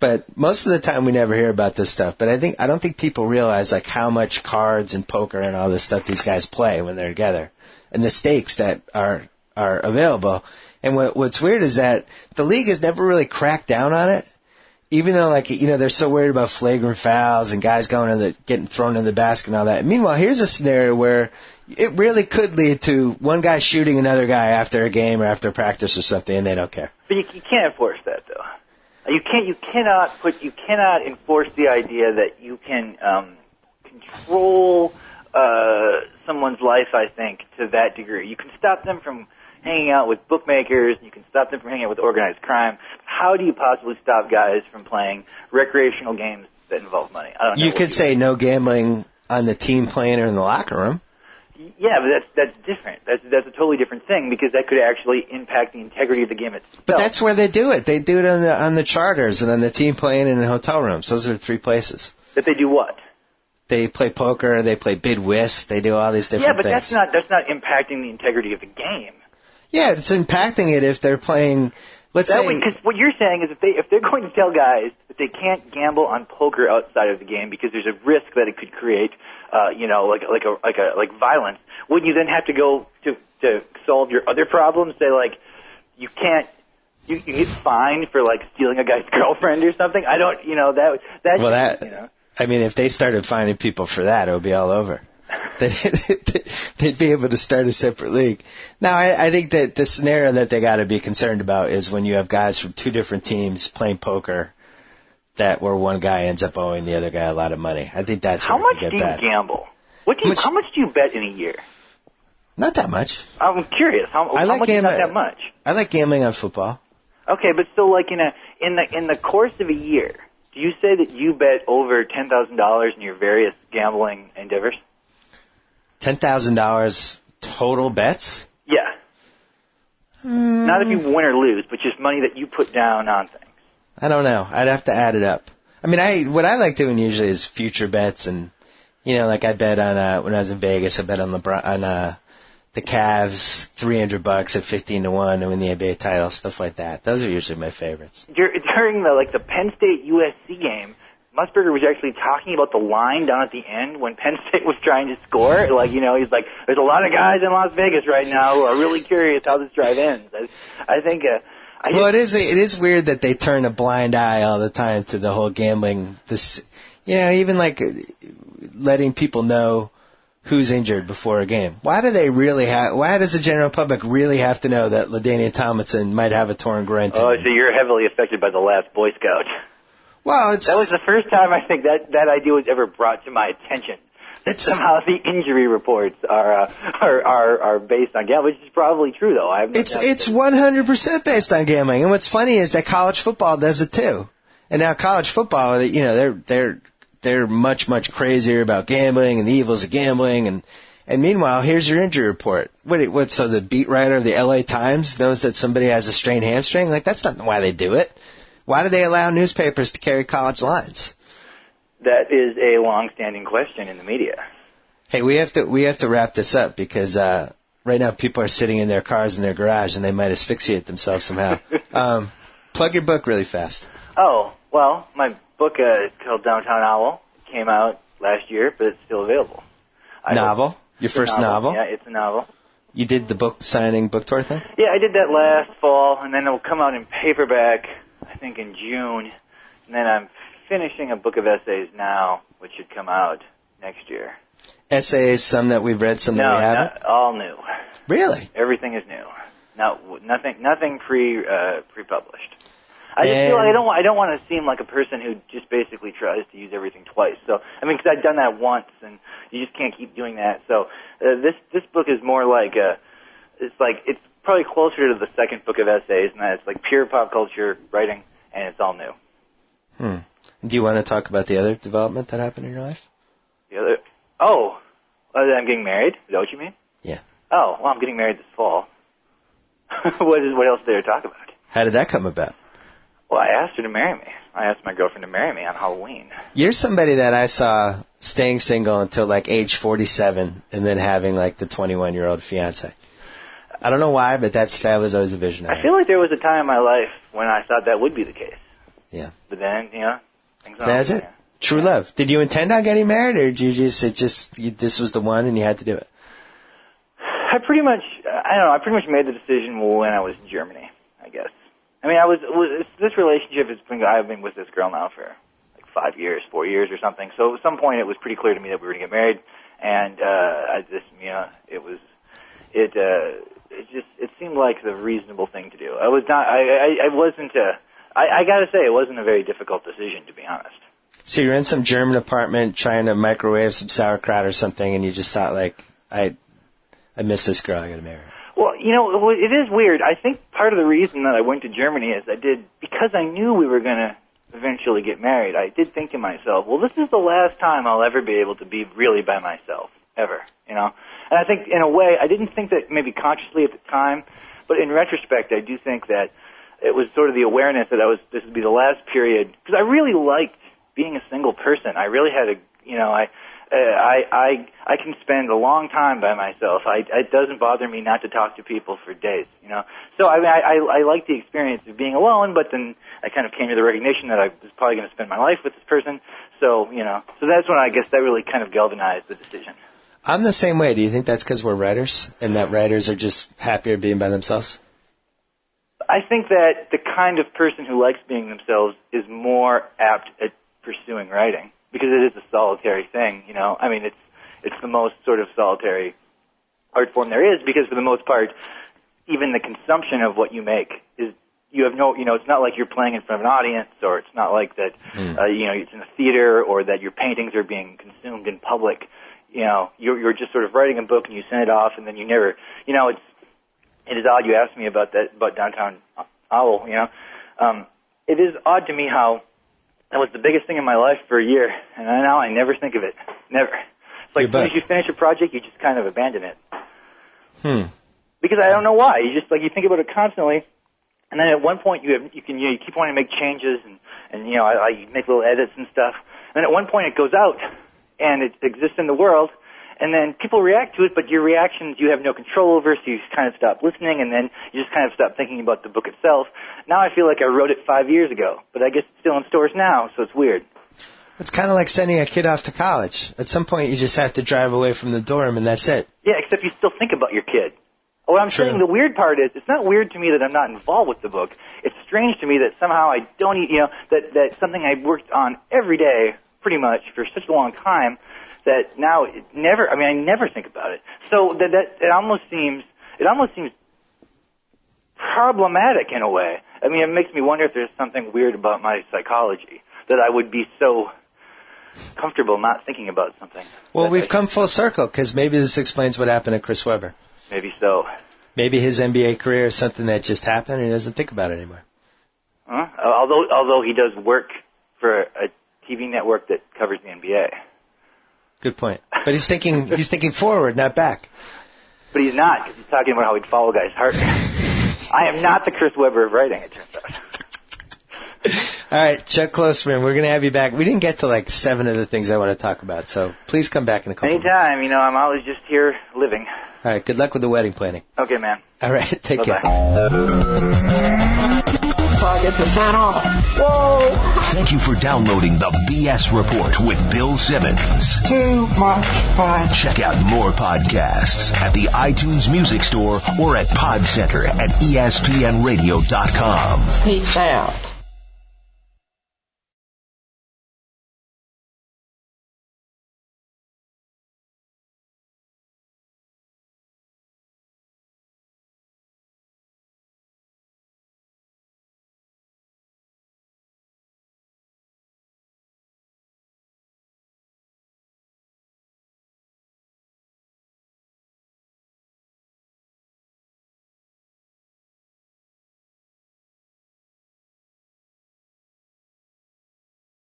But most of the time we never hear about this stuff. But I don't think people realize how much cards and poker and all this stuff these guys play when they're together, and the stakes that are available. And what's weird is that the league has never really cracked down on it. Even though, they're so worried about flagrant fouls and guys getting thrown in the basket and all that. Meanwhile, here's a scenario where it really could lead to one guy shooting another guy after a game or after practice or something, and they don't care. But you can't enforce that, though. You cannot enforce the idea that you can control someone's life, I think, to that degree. You can stop them from hanging out with bookmakers, you can stop them from hanging out with organized crime. How do you possibly stop guys from playing recreational games that involve money? I don't know. You could say no gambling on the team playing or in the locker room. Yeah, but that's different. That's a totally different thing, because that could actually impact the integrity of the game itself. But that's where they do it. They do it on the charters and on the team playing in the hotel rooms. Those are the 3 places. That they do what? They play poker, they play bid whist, they do all these different things. Yeah, but that's not impacting the integrity of the game. Yeah, it's impacting it if they're playing. Because what you're saying is if they're going to tell guys that they can't gamble on poker outside of the game because there's a risk that it could create, like violence, wouldn't you then have to go to solve your other problems? Say you can't. You get fined for stealing a guy's girlfriend or something. I don't. If they started finding people for that, it would be all over. They'd be able to start a separate league. Now, I think that the scenario that they got to be concerned about is when you have guys from 2 different teams playing poker, where one guy ends up owing the other guy a lot of money. I think that's how where much it do get you bad. Gamble? How much do you bet in a year? Not that much. I'm curious. How much is not that much? I like gambling on football. Okay, but still, in the course of a year, do you say that you bet over $10,000 in your various gambling endeavors? $10,000 total bets? Yeah. Not if you win or lose, but just money that you put down on things. I don't know. I'd have to add it up. What I like doing usually is future bets, and I bet on when I was in Vegas, I bet on the Cavs $300 at 15-1 to win the NBA title, stuff like that. Those are usually my favorites. During the Penn State USC game, Musburger was actually talking about the line down at the end when Penn State was trying to score. He's like, there's a lot of guys in Las Vegas right now who are really curious how this drive ends. I think. It is weird that they turn a blind eye all the time to the whole gambling. Even letting people know who's injured before a game. Why does the general public really have to know that LaDainian Tomlinson might have a torn groin? Oh, so you're heavily affected by the last Boy Scout. Well, that was the first time I think that idea was ever brought to my attention. Somehow the injury reports are based on gambling, which is probably true though. It's 100% based on gambling, and what's funny is that college football does it too. And now college football, they're much crazier about gambling and the evils of gambling, and meanwhile, here's your injury report. So the beat writer of the LA Times knows that somebody has a strained hamstring? That's not why they do it. Why do they allow newspapers to carry college lines? That is a long-standing question in the media. Hey, we have to wrap this up because right now people are sitting in their cars in their garage and they might asphyxiate themselves somehow. Plug your book really fast. Oh, well, my book is called Downtown Owl. It came out last year, but it's still available. Novel? Your first novel? Yeah, it's a novel. You did the book signing, book tour thing? Yeah, I did that last fall, and then it will come out in paperback, I think, in June. And then I'm finishing a book of essays now, which should come out next year. Essays, some that we've read, some that we haven't? No, all new. Really? Everything is new. No, nothing pre-published. I just feel like I don't want to seem like a person who just basically tries to use everything twice. So, I mean, because I've done that once, and you just can't keep doing that. So, this book is more like it's probably closer to the second book of essays, and that it's like pure pop culture writing, and it's all new. Do you want to talk about the other development that happened in your life? The other? Oh, I'm getting married. Is that what you mean? Yeah. Oh, well, I'm getting married this fall. What else did I talk about? How did that come about? Well, I asked her to marry me. I asked my girlfriend to marry me on Halloween. You're somebody that I saw staying single until like age 47 and then having like the 21-year-old fiance. I don't know why, but that was always the vision I had. I feel like there was a time in my life when I thought that would be the case. Yeah. But then, things don't. That's it. True love. Did you intend on getting married, or did you just this was the one and you had to do it? I pretty much made the decision when I was in Germany, I guess. I mean, this relationship I've been with this girl now for like 4 years or something. So at some point it was pretty clear to me that we were going to get married, and it seemed like the reasonable thing to do. I gotta say, it wasn't a very difficult decision, to be honest. So you're in some German apartment trying to microwave some sauerkraut or something, and you just thought, like, I miss this girl, I gotta marry her. Well, it is weird. I think part of the reason that I went to Germany is because I knew we were going to eventually get married, I did think to myself, well, this is the last time I'll ever be able to be really by myself, ever, And I think, in a way, I didn't think that maybe consciously at the time, but in retrospect, I do think that it was sort of the awareness that this would be the last period, because I really liked being a single person. I really had I can spend a long time by myself. It doesn't bother me not to talk to people for days, So I like the experience of being alone, but then I kind of came to the recognition that I was probably going to spend my life with this person. So, so that's when I guess that really kind of galvanized the decision. I'm the same way. Do you think that's because we're writers, and that writers are just happier being by themselves? I think that the kind of person who likes being themselves is more apt at pursuing writing, because it is a solitary thing, I mean, it's the most sort of solitary art form there is, because for the most part, even the consumption of what you make is, you have no, it's not like you're playing in front of an audience, or it's not like that, it's in a theater, or that your paintings are being consumed in public. You're just sort of writing a book and you send it off, and then you never, it is odd you asked me about Downtown Owl, it is odd to me how that was the biggest thing in my life for a year, and now I never think of it. Never. It's like as soon as you finish a project, you just kind of abandon it. Because I don't know why. You think about it constantly, and then at one point you keep wanting to make changes, and I make little edits and stuff. And then at one point it goes out, and it exists in the world, and then people react to it, but your reactions you have no control over, so you just kind of stop listening, and then you just kind of stop thinking about the book itself. Now I feel like I wrote it 5 years ago, but I guess it's still in stores now, so it's weird. It's kind of like sending a kid off to college. At some point you just have to drive away from the dorm, and that's it. Yeah, except you still think about your kid. What I'm saying, the weird part is, it's not weird to me that I'm not involved with the book. It's strange to me that somehow I don't, that something I worked on every day, pretty much, for such a long time, that now I never think about it. So that it almost seems problematic in a way. I mean, it makes me wonder if there's something weird about my psychology, that I would be so comfortable not thinking about something. Well, we've come full circle, because maybe this explains what happened to Chris Webber. Maybe so. Maybe his NBA career is something that just happened and he doesn't think about it anymore. Although he does work for a TV network that covers the NBA. Good point. But he's thinking forward, not back. But he's not, because he's talking about how he'd follow guys' heart. I am not the Chris Webber of writing, it turns out. All right, Chuck Klosterman, we're going to have you back. We didn't get to like 7 of the things I want to talk about, so please come back in a couple Anytime, minutes. I'm always just here living. All right, good luck with the wedding planning. Okay, man. All right, take Bye-bye. care. So I get to sign off. Whoa! Thank you for downloading the BS Report with Bill Simmons. Too much fun. Check out more podcasts at the iTunes Music Store or at PodCenter at ESPNRadio.com. Peace out.